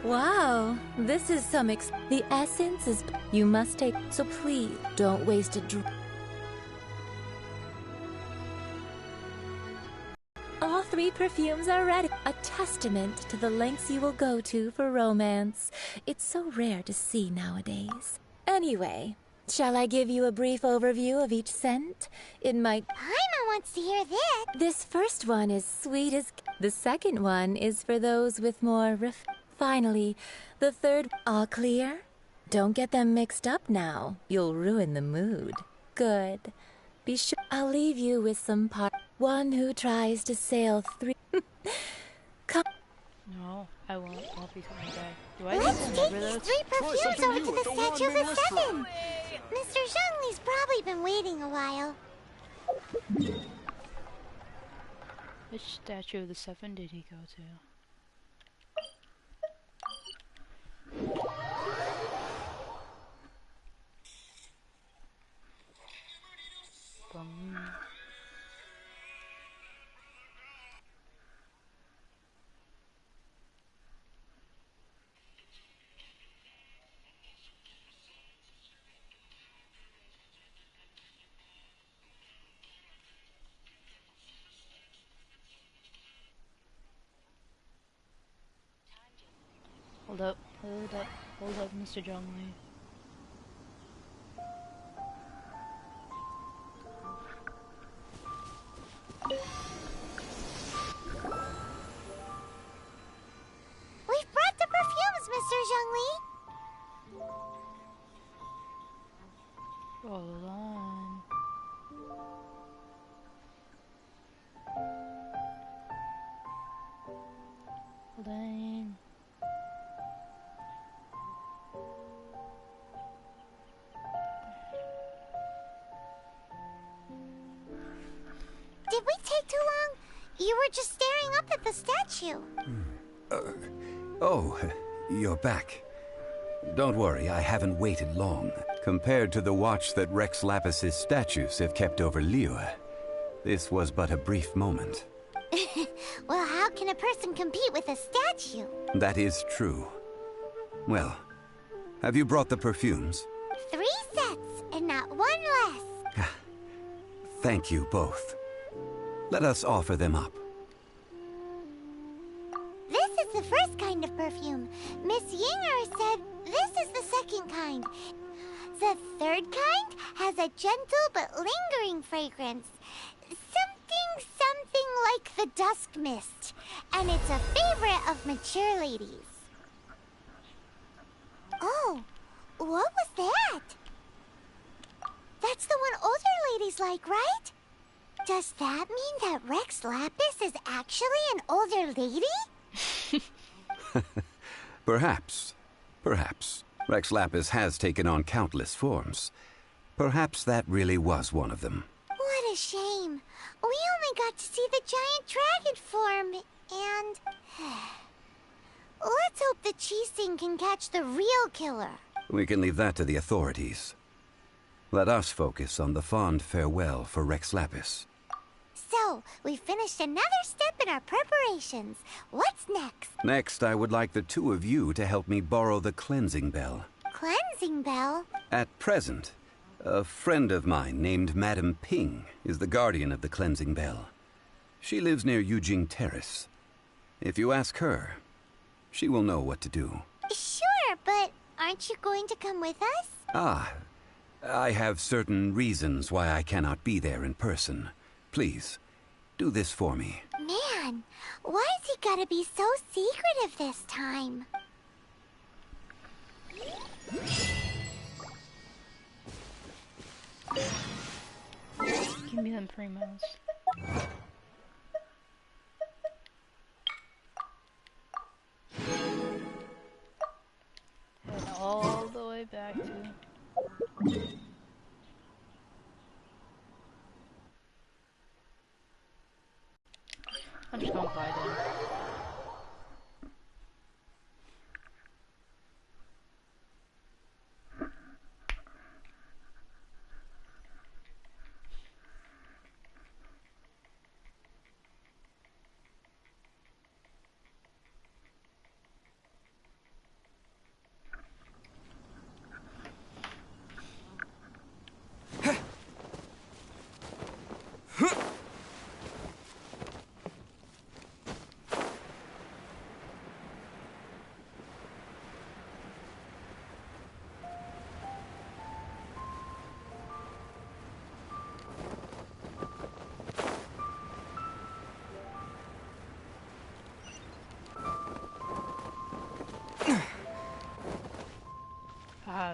Wow, this is some the essence is you must take, so please don't waste a drop. All three perfumes are ready, a testament to the lengths you will go to for romance. It's so rare to see nowadays. Anyway, shall I give you a brief overview of each scent? It might... Paimon wants to hear this. This first one is sweet as... The second one is for those with more Finally, the third... All clear? Don't get them mixed up now. You'll ruin the mood. Good. Be sure... I'll leave you with some part... One who tries to sail through... Come... No, I won't. I'll be coming back. Do I Let's need to take remember these those? 3 perfumes over to the Statue of the Seven. Mr. Zhongli's probably been waiting a while. Which Statue of the Seven did he go to? Bum. Hold up, Mr. Zhongli. We've brought the perfumes, Mr. Zhongli. Hold on. Hold on. Did we take too long? You were just staring up at the statue. Oh, you're back. Don't worry, I haven't waited long. Compared to the watch that Rex Lapis's statues have kept over Liyue, this was but a brief moment. Well, how can a person compete with a statue? That is true. Well, have you brought the perfumes? 3 sets, and not one less. Thank you both. Let us offer them up. This is the first kind of perfume. Miss Yinger said this is the second kind. The third kind has a gentle but lingering fragrance. Something like the dusk mist. And it's a favorite of mature ladies. Oh, what was that? That's the one older ladies like, right? Does that mean that Rex Lapis is actually an older lady? Perhaps. Perhaps. Rex Lapis has taken on countless forms. Perhaps that really was one of them. What a shame. We only got to see the giant dragon form, and... Let's hope the Cheesing can catch the real killer. We can leave that to the authorities. Let us focus on the fond farewell for Rex Lapis. So, we finished another step in our preparations. What's next? Next, I would like the two of you to help me borrow the cleansing bell. Cleansing bell? At present, a friend of mine named Madame Ping is the guardian of the cleansing bell. She lives near Yujing Terrace. If you ask her, she will know what to do. Sure, but aren't you going to come with us? Ah, I have certain reasons why I cannot be there in person. Please, do this for me. Man, why has he gotta be so secretive this time? Give me them primos. Head all the way back to... I'm just gonna buy them.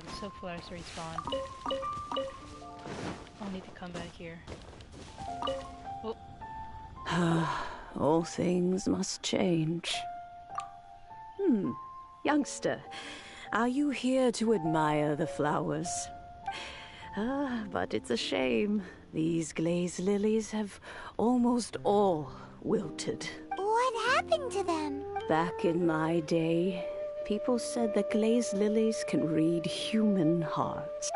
The silk flowers respawned. I'll need to come back here. Oh. All things must change. Youngster, are you here to admire the flowers? But it's a shame. These glazed lilies have almost all wilted. What happened to them? Back in my day, people said that glazed lilies can read human hearts.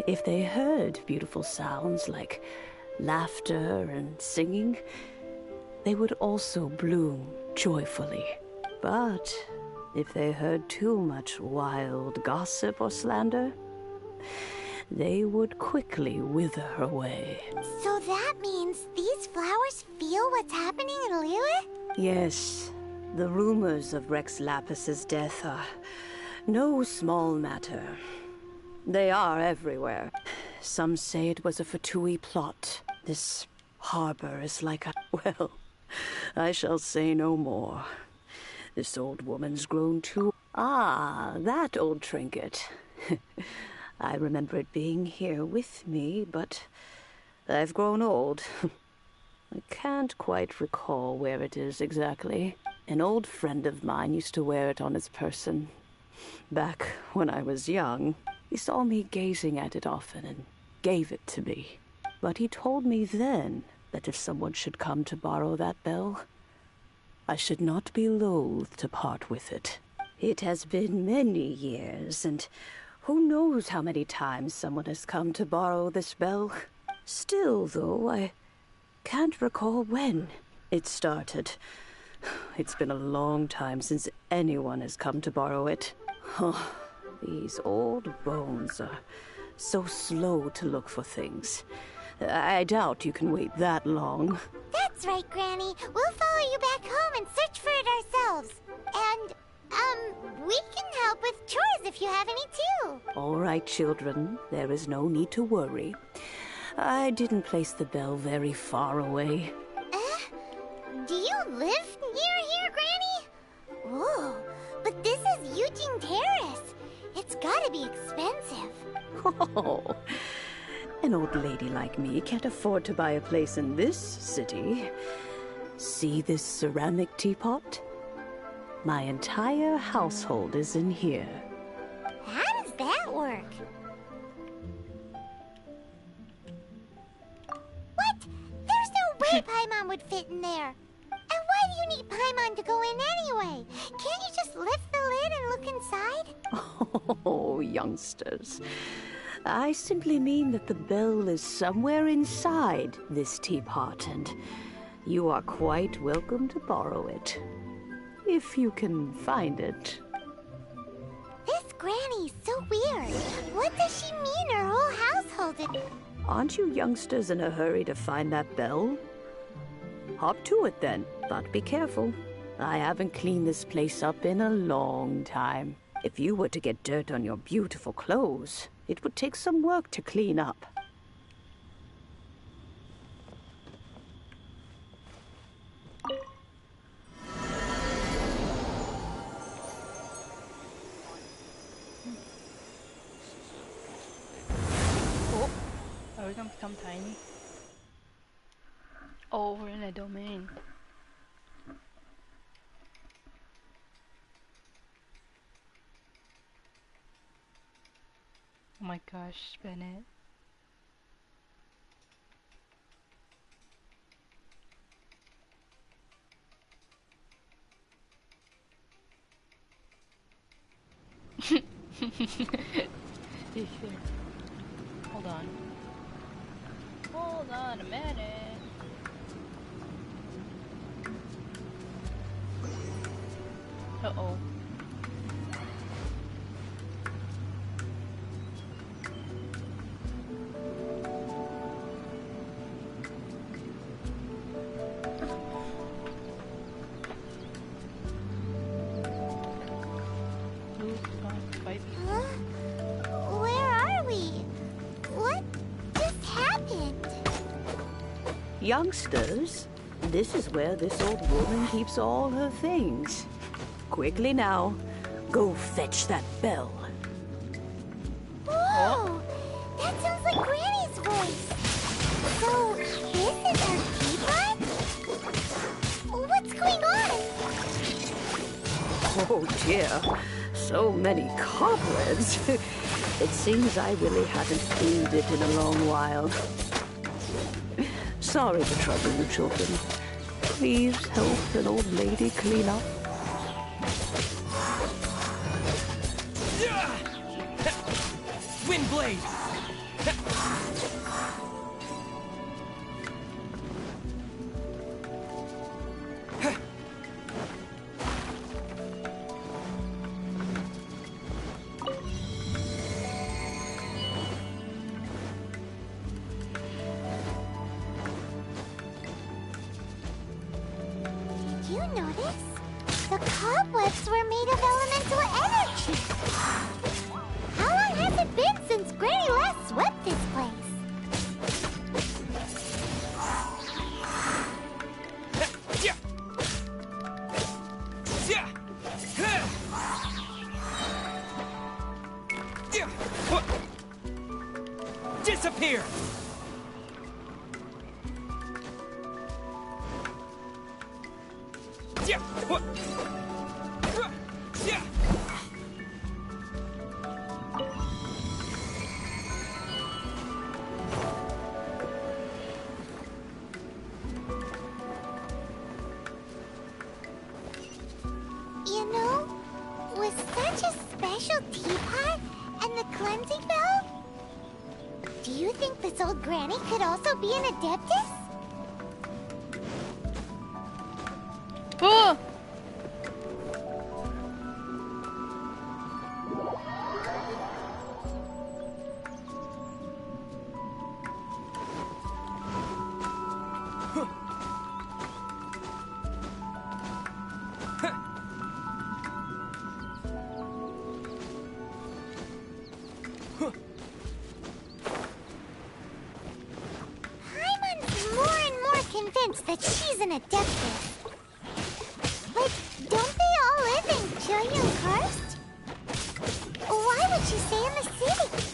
If they heard beautiful sounds like laughter and singing, they would also bloom joyfully. But if they heard too much wild gossip or slander, they would quickly wither away. So that means these flowers feel what's happening in Liyue? Yes. The rumors of Rex Lapis's death are no small matter. They are everywhere. Some say it was a Fatui plot. This harbor is like a... Well, I shall say no more. This old woman's grown too... Ah, that old trinket. I remember it being here with me, but I've grown old. I can't quite recall where it is exactly. An old friend of mine used to wear it on his person. Back when I was young, he saw me gazing at it often and gave it to me. But he told me then that if someone should come to borrow that bell, I should not be loath to part with it. It has been many years, and who knows how many times someone has come to borrow this bell. Still, though, I can't recall when. It started. It's been a long time since anyone has come to borrow it. Oh, these old bones are so slow to look for things. I doubt you can wait that long. That's right, Granny. We'll follow you back home and search for it ourselves. And, we can help with chores if you have any too. All right, children. There is no need to worry. I didn't place the bell very far away. Do you live near here, Granny? Whoa, but this is Eugene Terrace. It's gotta be expensive. Oh, an old lady like me can't afford to buy a place in this city. See this ceramic teapot? My entire household is in here. How does that work? What? There's no way Paimon would fit in there. And why do you need Paimon to go in anyway? Can't you just lift the lid and look inside? Oh, youngsters. I simply mean that the bell is somewhere inside this teapot, and you are quite welcome to borrow it. If you can find it. This Granny's so weird. What does she mean her whole household is... Aren't you youngsters in a hurry to find that bell? Hop to it then, but be careful. I haven't cleaned this place up in a long time. If you were to get dirt on your beautiful clothes, it would take some work to clean up. Are we gonna become tiny? Oh, we're in a domain. Oh my gosh, spin it. Hold on. Hold on a minute. Uh-oh. Huh? Where are we? What just happened? Youngsters, this is where this old woman keeps all her things. Quickly now, go fetch that bell. Whoa! That sounds like Granny's voice. So, this is her teapot? What's going on? Oh dear, so many cobwebs. It seems I really haven't cleaned it in a long while. Sorry to trouble you, children. Please help an old lady clean up. Windblade! Did you notice? The cobwebs were made of elemental energy. How long has it been since Granny last swept this place? Disappear! You know, with such a special teapot and the cleansing bell, do you think this old Granny could also be an Adeptus? sense that she's an adeptus. Like, don't they all live in Julian Karst? Why would she stay in the city?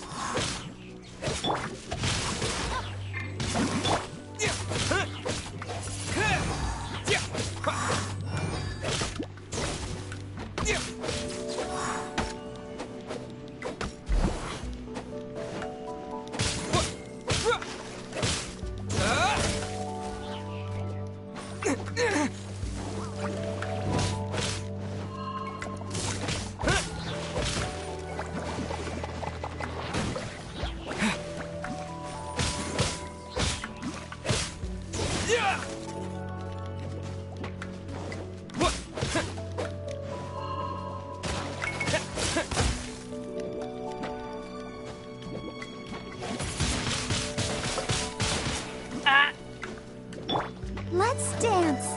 Let's dance.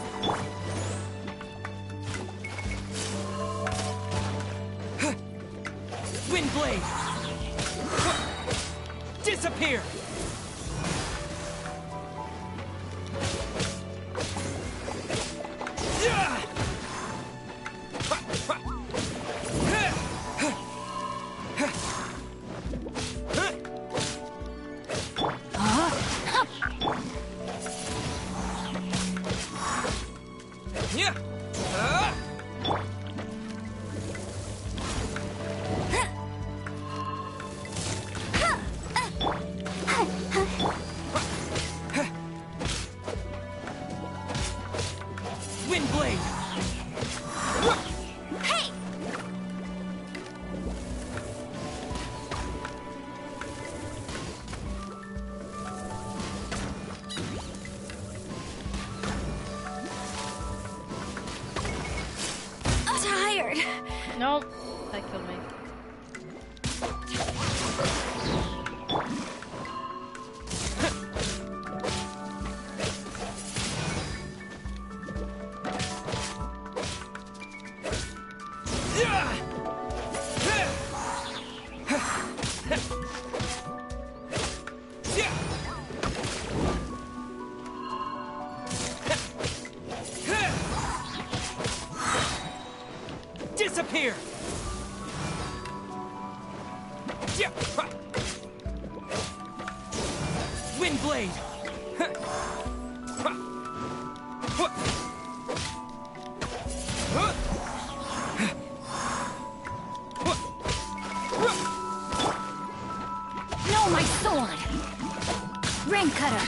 Windblade! Disappear! Windblade! Hey! I'm tired. Nope. That killed me. Disappear! Windblade! No, my sword! Ring cutter!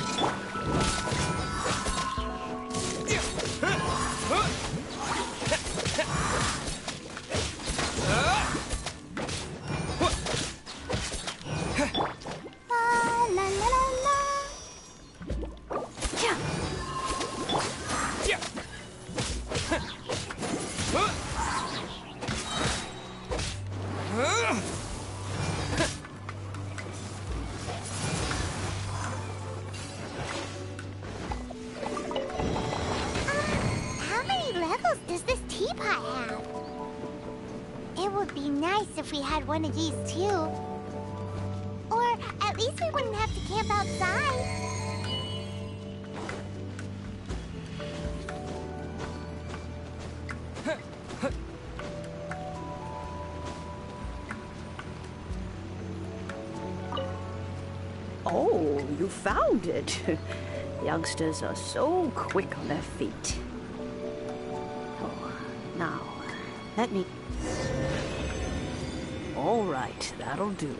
La la la la. How many levels does this teapot have? It would be nice if we had one of these too. Or at least we wouldn't have to camp outside. Oh, you found it. Youngsters are so quick on their feet. Oh, now, let me... All right, that'll do.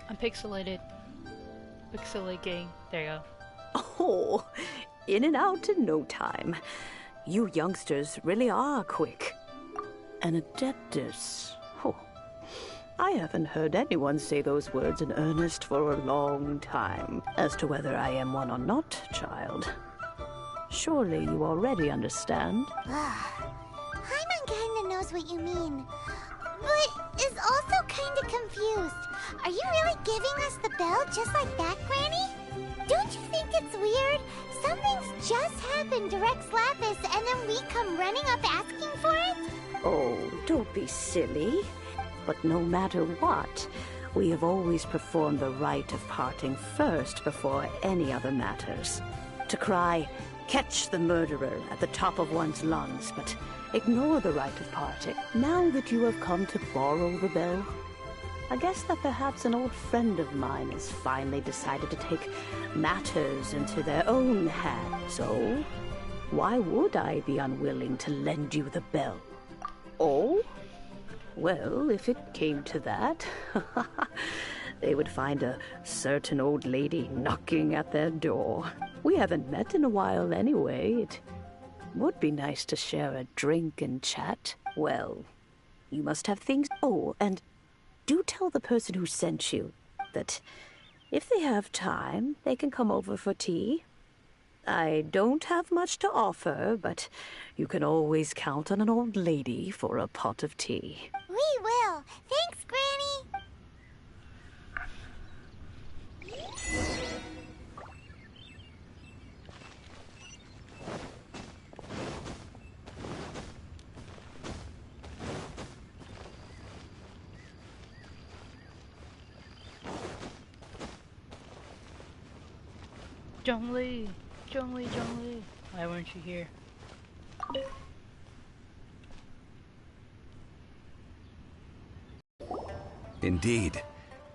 I'm pixelated. Pixelate gang. There you go. Oh, In and out in no time. You youngsters really are quick. An adeptus. Oh, I haven't heard anyone say those words in earnest for a long time. As to whether I am one or not, child. Surely you already understand. Paimon kinda knows what you mean, but is also kinda confused. Are you really giving us the bell just like that, Granny? Don't you think it's weird? Something's just happened to Rex Lapis and then we come running up asking for it? Oh, don't be silly. But no matter what, we have always performed the rite of parting first before any other matters. To cry, "Catch the murderer," at the top of one's lungs, but ignore the rite of parting. Now that you have come to borrow the bell, I guess that perhaps an old friend of mine has finally decided to take matters into their own hands. So, why would I be unwilling to lend you the bell? Oh? Well, if it came to that, they would find a certain old lady knocking at their door. We haven't met in a while anyway. It would be nice to share a drink and chat. Well, you must have things... Oh, and do tell the person who sent you that if they have time, they can come over for tea. I don't have much to offer, but you can always count on an old lady for a pot of tea. We will. Thanks, Granny. Zhongli! Zhongli, Zhongli! Why weren't you here? Indeed,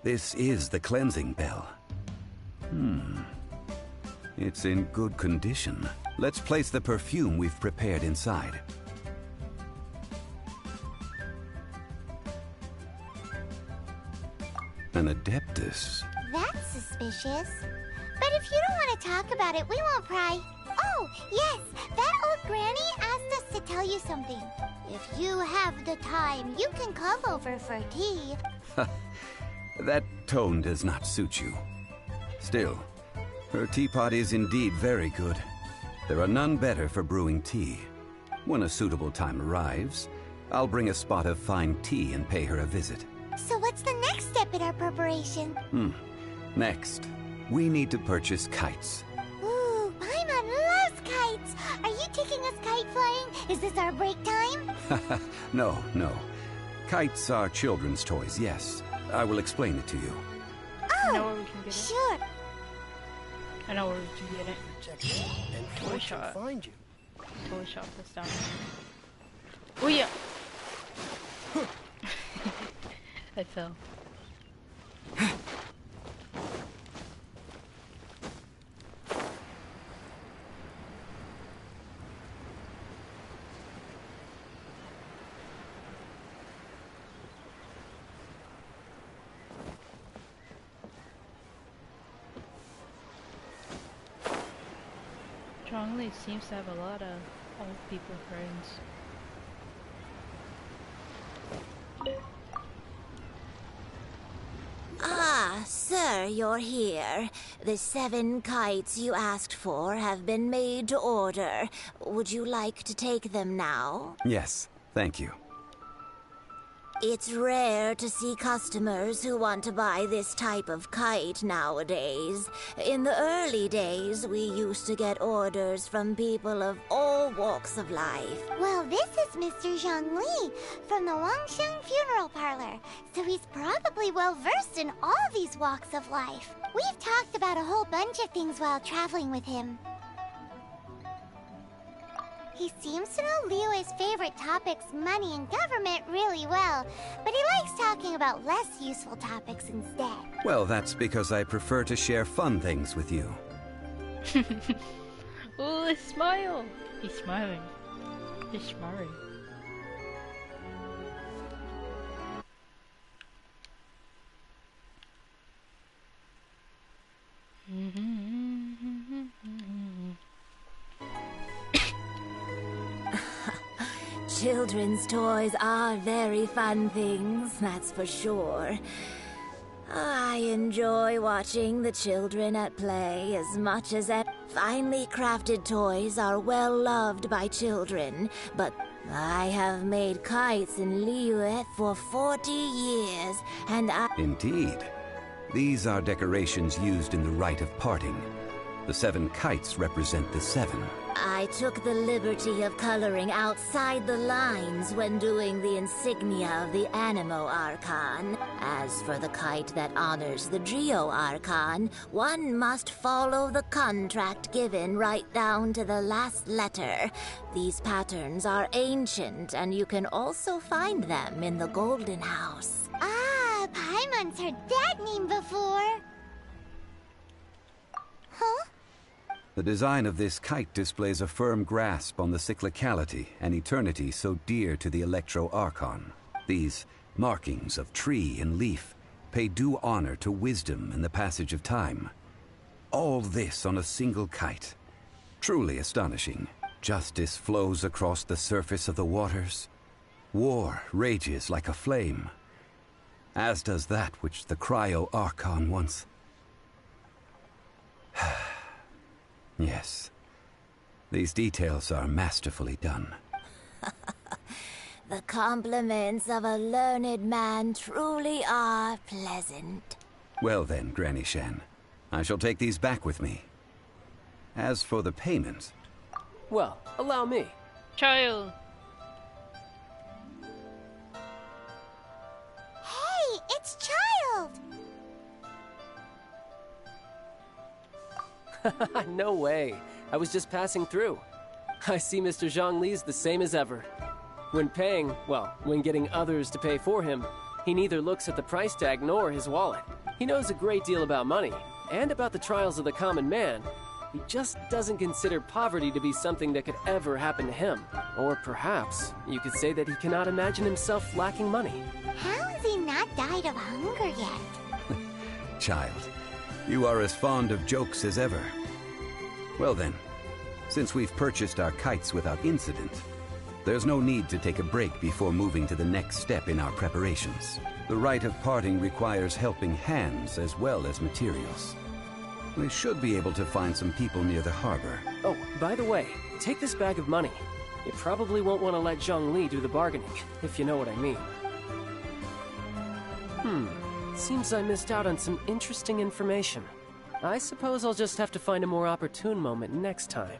this is the cleansing bell. It's in good condition. Let's place the perfume we've prepared inside. An adeptus. That's suspicious. But if you don't want to talk about it, we won't pry. Oh, yes, that old granny asked us to tell you something. If you have the time, you can come over for tea. That tone does not suit you. Still, her teapot is indeed very good. There are none better for brewing tea. When a suitable time arrives, I'll bring a spot of fine tea and pay her a visit. So what's the next step in our preparation? Next, we need to purchase kites. Ooh, Paimon loves kites! Are you taking us kite flying? Is this our break time? No. Kites are children's toys, yes. I will explain it to you. I know where we can get it. Sure. I know where we can get it. Toy shop. Find you. Toy shop is down here. Oh yeah! I fell. Zhongli seems to have a lot of old people friends. Ah, sir, you're here. The 7 kites you asked for have been made to order. Would you like to take them now? Yes, thank you. It's rare to see customers who want to buy this type of kite nowadays. In the early days, we used to get orders from people of all walks of life. Well, this is Mr. Zhongli from the Wangsheng Funeral Parlor, so he's probably well-versed in all these walks of life. We've talked about a whole bunch of things while traveling with him. He seems to know Liyue's favorite topics, money and government, really well, but he likes talking about less useful topics instead. Well, that's because I prefer to share fun things with you. Oh, his smile! He's smiling. He's smiling. Children's toys are very fun things, that's for sure. I enjoy watching the children at play as much as that. Finely crafted toys are well loved by children, but I have made kites in Liyue for 40 years, and Indeed. These are decorations used in the rite of parting. The 7 kites represent the 7. I took the liberty of coloring outside the lines when doing the insignia of the Animo Archon. As for the kite that honors the Geo Archon, one must follow the contract given right down to the last letter. These patterns are ancient, and you can also find them in the Golden House. Ah, Paimon's heard that name before. Huh? The design of this kite displays a firm grasp on the cyclicality and eternity so dear to the Electro Archon. These markings of tree and leaf pay due honor to wisdom and the passage of time. All this on a single kite. Truly astonishing. Justice flows across the surface of the waters. War rages like a flame. As does that which the Cryo Archon once... Yes. These details are masterfully done. The compliments of a learned man truly are pleasant. Well then, Granny Shan, I shall take these back with me. As for the payment... Well, allow me. Child! Hey, it's Child! No way. I was just passing through. I see Mr. Zhongli's the same as ever. When paying, well, when getting others to pay for him, he neither looks at the price tag nor his wallet. He knows a great deal about money, and about the trials of the common man. He just doesn't consider poverty to be something that could ever happen to him. Or perhaps, you could say that he cannot imagine himself lacking money. How has he not died of hunger yet? Child, you are as fond of jokes as ever. Well then, since we've purchased our kites without incident, there's no need to take a break before moving to the next step in our preparations. The rite of parting requires helping hands as well as materials. We should be able to find some people near the harbor. Oh, by the way, take this bag of money. You probably won't want to let Zhongli do the bargaining, if you know what I mean. Seems I missed out on some interesting information. I suppose I'll just have to find a more opportune moment next time.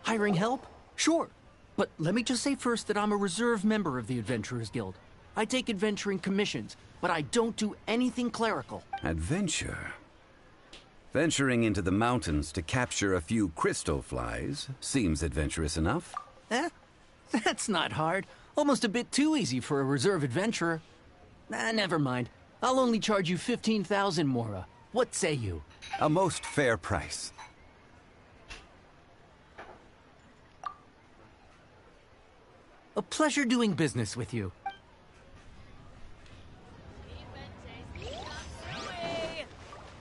Hiring help? Sure. But let me just say first that I'm a reserve member of the Adventurers Guild. I take adventuring commissions, but I don't do anything clerical. Adventure? Venturing into the mountains to capture a few crystal flies seems adventurous enough. Eh? That's not hard. Almost a bit too easy for a reserve adventurer. Never mind. I'll only charge you 15,000 Mora. What say you? A most fair price. A pleasure doing business with you.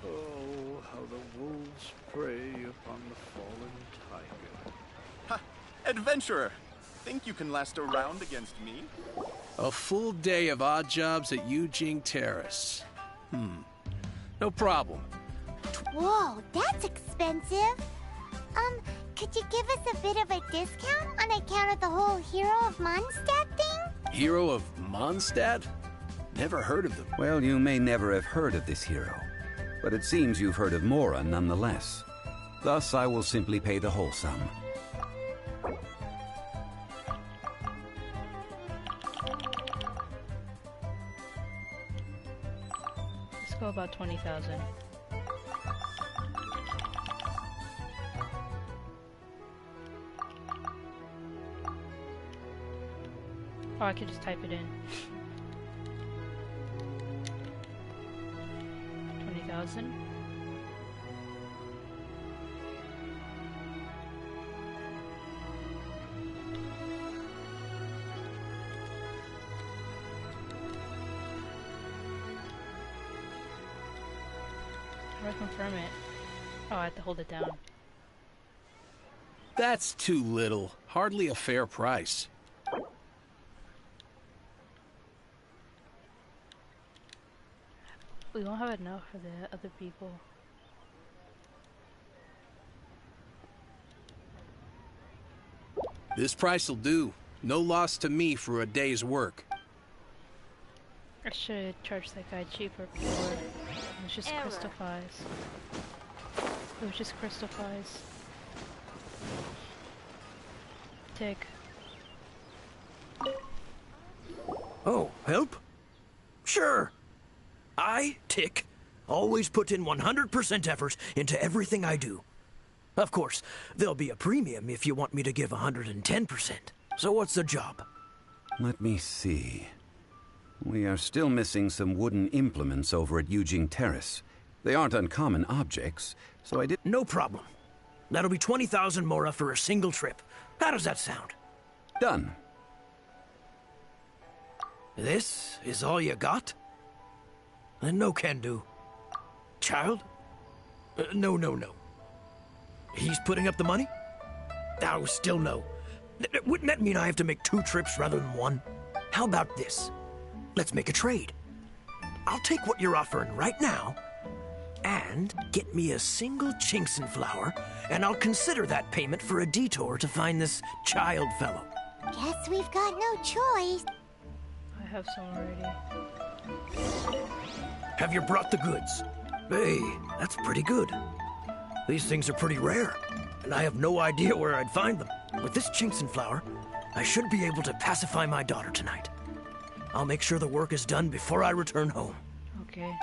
Oh, how the wolves prey upon the fallen tiger. Ha! Adventurer! Think you can last a round against me? A full day of odd jobs at Yujing Terrace. No problem. Whoa, that's expensive. Could you give us a bit of a discount on account of the whole Hero of Mondstadt thing? Hero of Mondstadt? Never heard of them. Well, you may never have heard of this hero, but it seems you've heard of Mora nonetheless. Thus, I will simply pay the whole sum. Let's go about 20,000. Oh, I could just type it in. 20,000. How do I confirm it? Oh, I have to hold it down. That's too little. Hardly a fair price. We won't have enough for the other people. This price will do. No loss to me for a day's work. I should charge that guy cheaper before. It was just crystal pies. It was just crystal pies. Take. Oh, help? Sure. I, Tick, always put in 100% effort into everything I do. Of course, there'll be a premium if you want me to give 110%. So what's the job? Let me see. We are still missing some wooden implements over at Eugene Terrace. They aren't uncommon objects, so I did... No problem. That'll be 20,000 mora for a single trip. How does that sound? Done. This is all you got? Then no can do. Child? No. He's putting up the money? Oh, still no. Wouldn't that mean I have to make 2 trips rather than 1? How about this? Let's make a trade. I'll take what you're offering right now, and get me a single Chinxin flower, and I'll consider that payment for a detour to find this child fellow. Guess we've got no choice. I have some already. Have you brought the goods? Hey, that's pretty good. These things are pretty rare, and I have no idea where I'd find them. With this Chinxin flower, I should be able to pacify my daughter tonight. I'll make sure the work is done before I return home. Okay.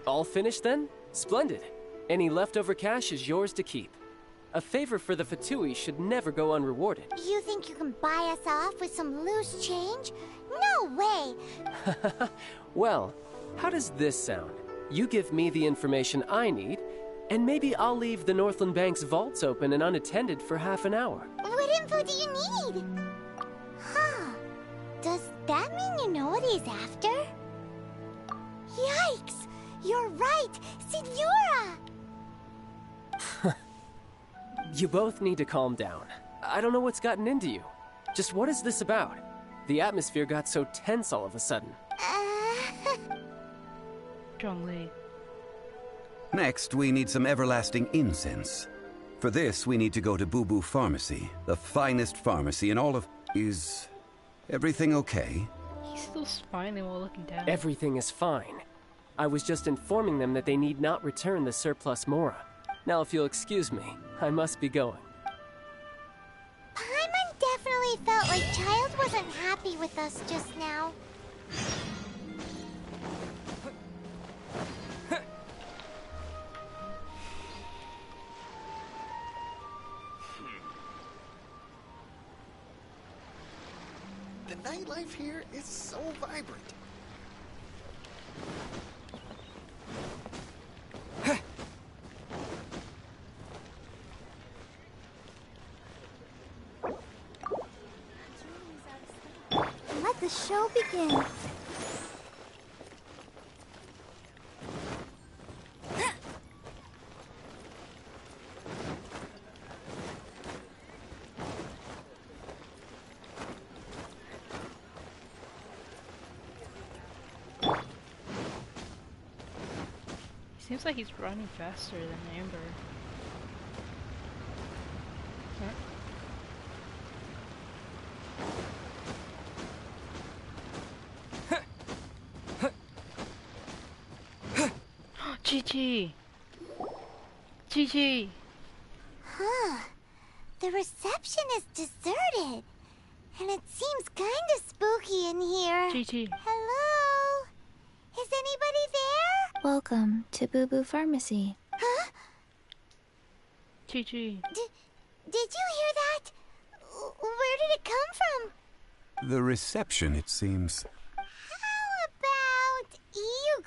All finished then? Splendid. Any leftover cash is yours to keep. A favor for the Fatui should never go unrewarded. You think you can buy us off with some loose change? No way! Well, how does this sound? You give me the information I need, and maybe I'll leave the Northland Bank's vaults open and unattended for half an hour. What info do you need? Huh. Does that mean you know what he's after? Yikes! You're right! Signora! You both need to calm down. I don't know what's gotten into you. Just what is this about? The atmosphere got so tense all of a sudden. Zhongli. Next, we need some everlasting incense. For this, we need to go to Boo Boo Pharmacy, the finest pharmacy in all of... Is everything okay? He's still smiling while looking down. Everything is fine. I was just informing them that they need not return the surplus mora. Now, if you'll excuse me, I must be going. Paimon definitely felt like Child wasn't happy with us just now. The nightlife here is so vibrant. Let the show begin. Seems like he's running faster than Amber. GG! GG! Huh. The reception is deserted. And it seems kinda spooky in here. GG. Hello? Is anybody there? Welcome to Boo Boo Pharmacy. Huh? GG. Did you hear that? Where did it come from? The reception, it seems.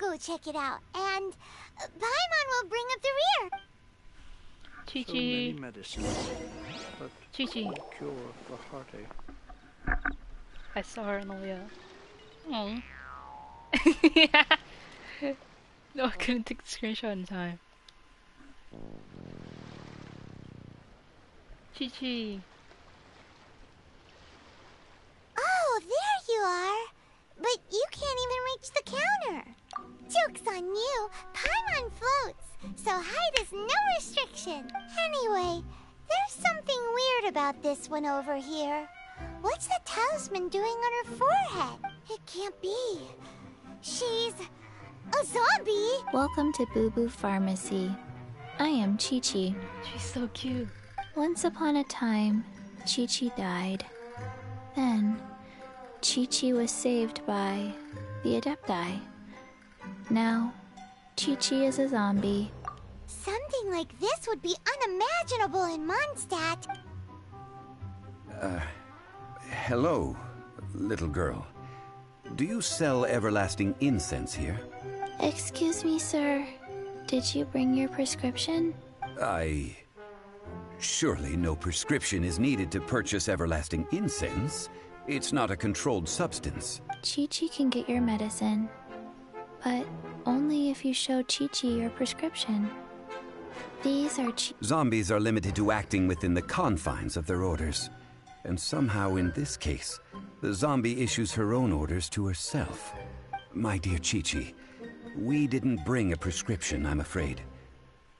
go check it out, and Paimon will bring up the rear. So Chi-Chi. many medicines, but Chi-Chi. no cure for heartache. I saw her on the way up. Oh. No, I couldn't take the screenshot in time. Chi-Chi. Oh, there you are. But you can't even reach the counter. Joke's on you. Paimon floats, so height is no restriction. Anyway, there's something weird about this one over here. What's the talisman doing on her forehead? It can't be. She's a zombie. Welcome to Boo Boo Pharmacy. I am Chi-Chi. She's so cute. Once upon a time, Chi-Chi died. Then, Chi-Chi was saved by the Adepti. Now, Chi-Chi is a zombie. Something like this would be unimaginable in Mondstadt. Hello, little girl. Do you sell everlasting incense here? Excuse me, sir. Did you bring your prescription? Surely no prescription is needed to purchase everlasting incense. It's not a controlled substance. Chi-Chi can get your medicine, but only if you show Chi-Chi your prescription. These are Zombies are limited to acting within the confines of their orders. And somehow in this case, the zombie issues her own orders to herself. My dear Chi-Chi, we didn't bring a prescription, I'm afraid.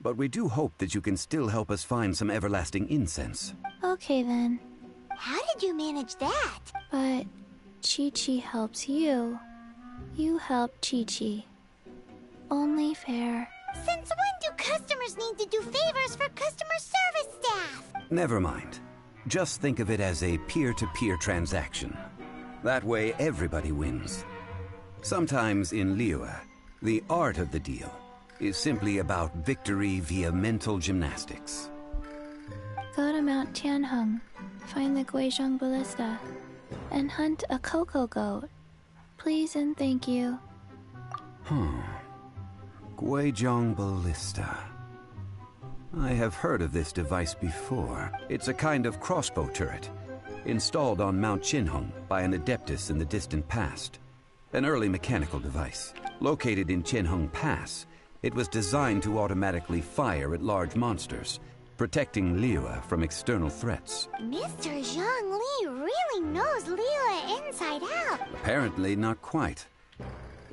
But we do hope that you can still help us find some everlasting incense. Okay then. How did you manage that? But Chi-Chi helps you. You help Chi-Chi. Only fair. Since when do customers need to do favors for customer service staff? Never mind. Just think of it as a peer-to-peer transaction. That way everybody wins. Sometimes in Liyue, the art of the deal is simply about victory via mental gymnastics. Go to Mount Tianheng, find the Guizhong Ballista, and hunt a cocoa goat. Please and thank you. Guizhong Ballista. I have heard of this device before. It's a kind of crossbow turret, installed on Mount Qinheng by an adeptus in the distant past. An early mechanical device. Located in Qinheng Pass, it was designed to automatically fire at large monsters, protecting Liyue from external threats. Mr. Zhang Li really knows Liyue inside out. Apparently not quite.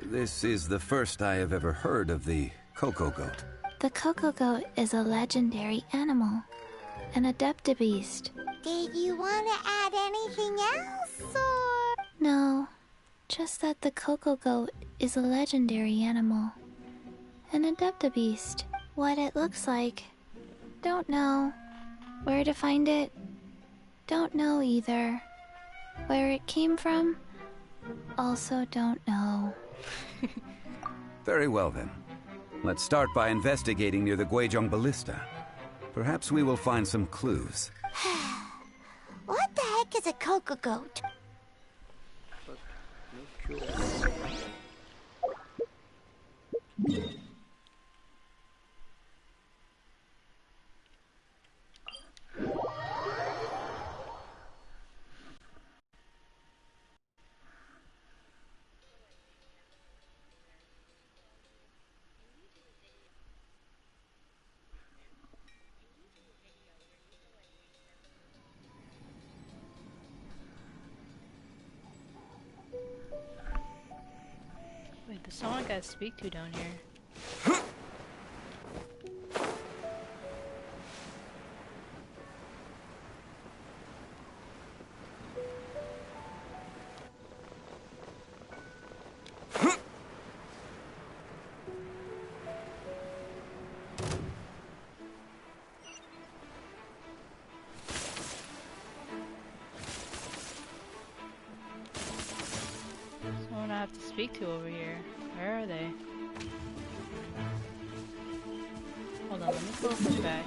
This is the first I have ever heard of the cocoa goat. The cocoa goat is a legendary animal, an adeptabeast. Did you want to add anything else, or...? No, just that the cocoa goat is a legendary animal. An adeptabeast. What it looks like. Don't know. Where to find it? Don't know either. Where it came from? Also don't know. Very well then. Let's start by investigating near the Guizhong Ballista. Perhaps we will find some clues. What the heck is a cocoa goat? Wait, there's someone I gotta speak to down here. Someone I have to speak to over here. Where are they? Hold on, let me close this back.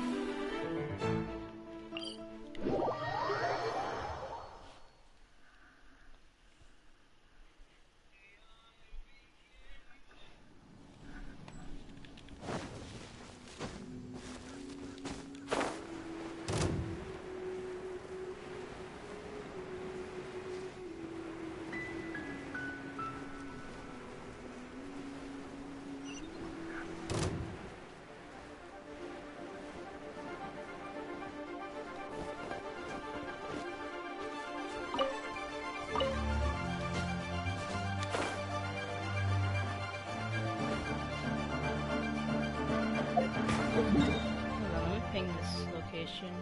Let me ping this location.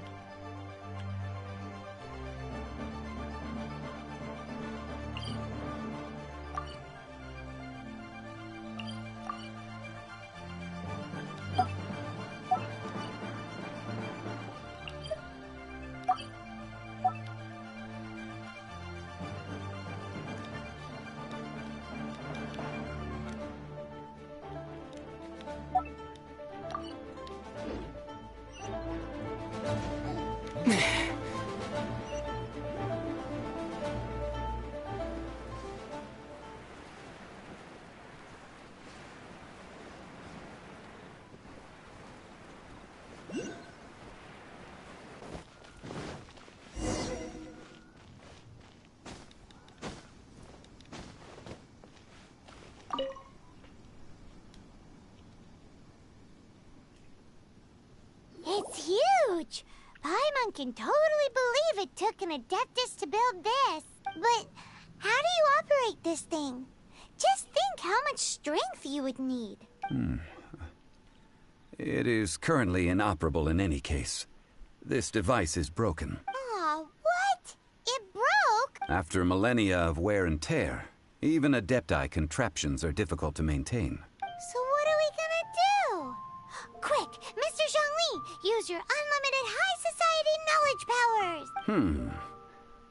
It's huge! Paimon can totally believe it took an Adeptus to build this. But how do you operate this thing? Just think how much strength you would need. It is currently inoperable in any case. This device is broken. Aw, what? It broke? After millennia of wear and tear, even Adepti contraptions are difficult to maintain. So what are we gonna do? Quick, Mr. Zhongli, use your unlimited high society knowledge powers!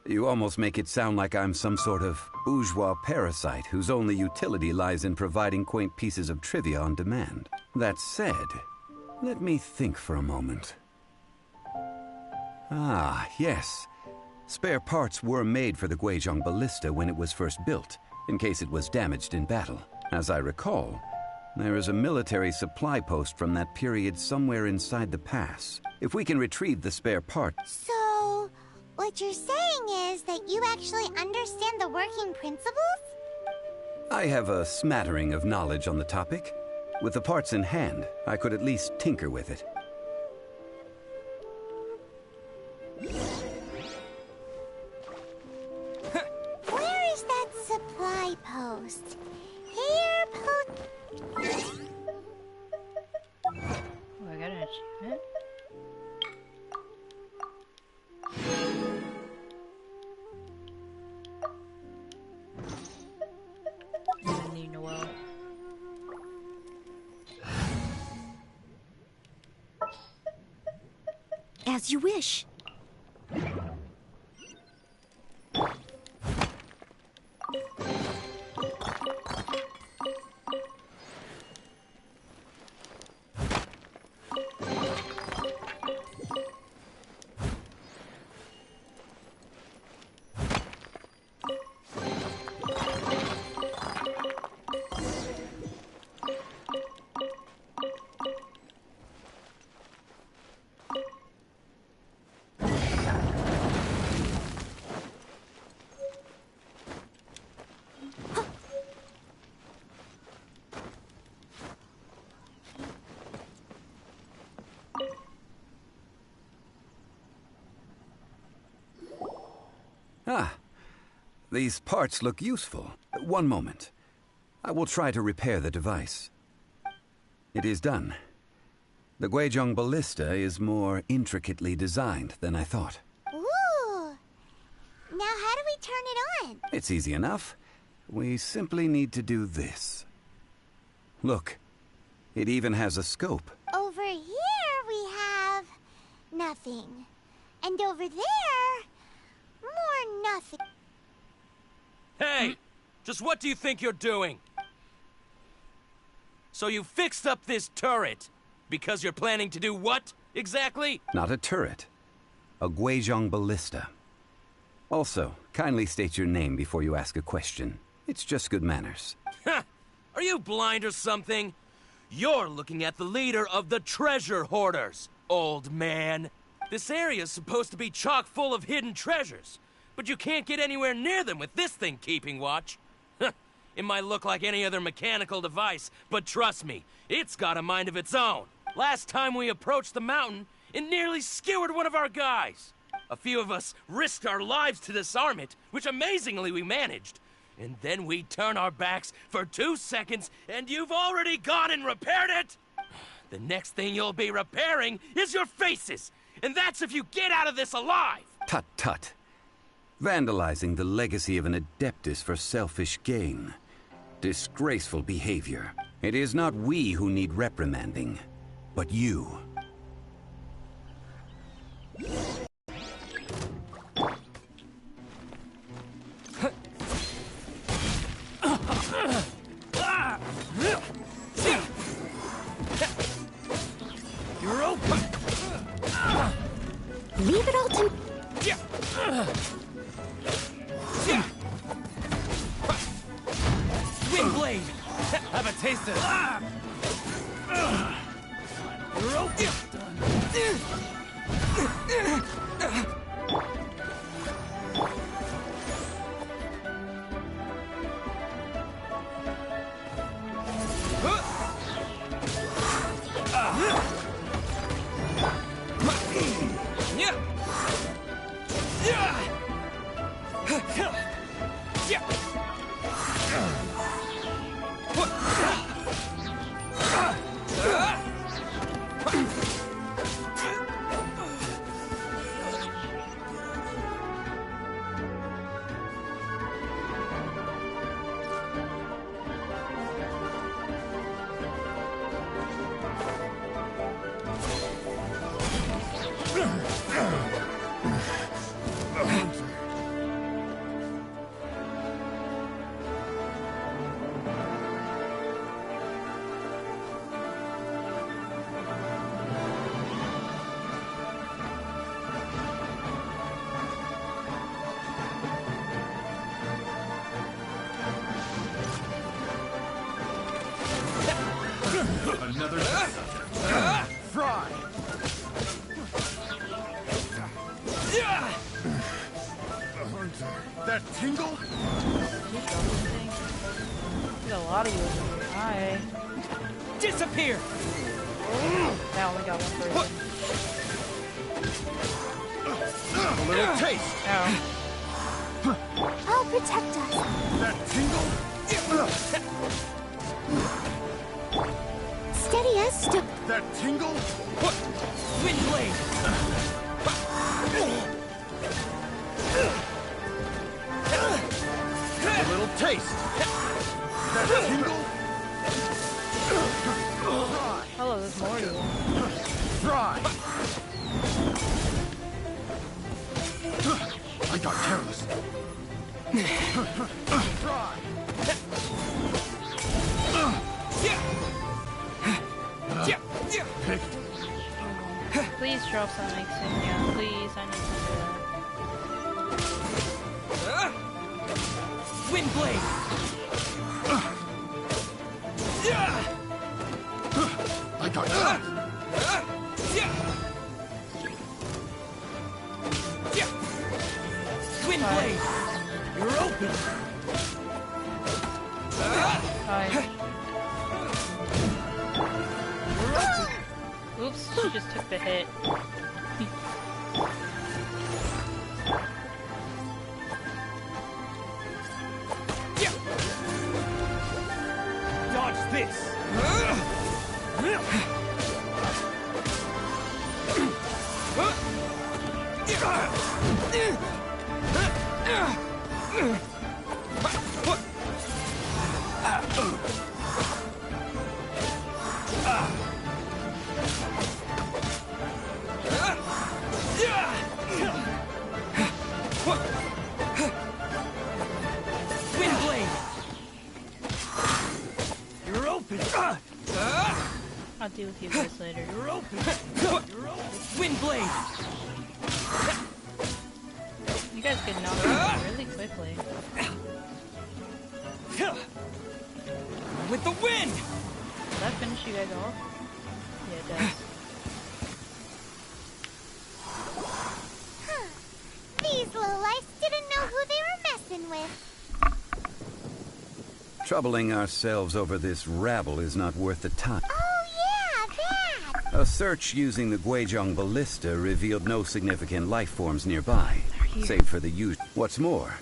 You almost make it sound like I'm some sort of bourgeois parasite whose only utility lies in providing quaint pieces of trivia on demand. That said, let me think for a moment. Ah, yes. Spare parts were made for the Guizhong Ballista when it was first built, in case it was damaged in battle. As I recall, there is a military supply post from that period somewhere inside the pass. If we can retrieve the spare part... So, what you're saying is that you actually understand the working principles? I have a smattering of knowledge on the topic. With the parts in hand, I could at least tinker with it. Where is that supply post? Here, Oh, I got an achievement. New Noel. As you wish. Ah, these parts look useful. One moment. I will try to repair the device. It is done. The Guizhong Ballista is more intricately designed than I thought. Ooh! Now how do we turn it on? It's easy enough. We simply need to do this. Look, it even has a scope. Over here we have... nothing. And over there... more nothing. Hey! Just what do you think you're doing? So you fixed up this turret because you're planning to do what, exactly? Not a turret. A Guizhong Ballista. Also, kindly state your name before you ask a question. It's just good manners. Ha! Are you blind or something? You're looking at the leader of the treasure hoarders, old man. This area's supposed to be chock full of hidden treasures, but you can't get anywhere near them with this thing keeping watch. It might look like any other mechanical device, but trust me, it's got a mind of its own. Last time we approached the mountain, it nearly skewered one of our guys. A few of us risked our lives to disarm it, which amazingly we managed. And then we turn our backs for 2 seconds, and you've already gone and repaired it? The next thing you'll be repairing is your faces! And that's if you get out of this alive! Tut tut. Vandalizing the legacy of an Adeptus for selfish gain. Disgraceful behavior. It is not we who need reprimanding, but you. You're open! Leave it all to... Windblade! Have a taste of it! You're open! Another fry. That tingle? There's a lot of you in here. Hi. Disappear! Now I only got one person. A little taste. Ow. I'll protect us. That tingle? Steady as stu... That tingle? Windblade! A little taste. That tingle? Hello, there's more of you. Fry. I got careless. Fry. Picked. Please drop something soon, yeah. Please, I need to Windblade! I got that. Windblade! You're open! Hi. Oops, she just took the hit. Dodge this! Windblade! You're open! I'll deal with you guys later. You're open! You're open! Windblade! You guys get knocked out really quickly. With the wind! Does that finish you guys off? Yeah, it does. These lowlifes didn't know who they were messing with. Troubling ourselves over this rabble is not worth the time. Oh yeah, that! A search using the Guizhong ballista revealed no significant life forms nearby, save for the usual. What's more,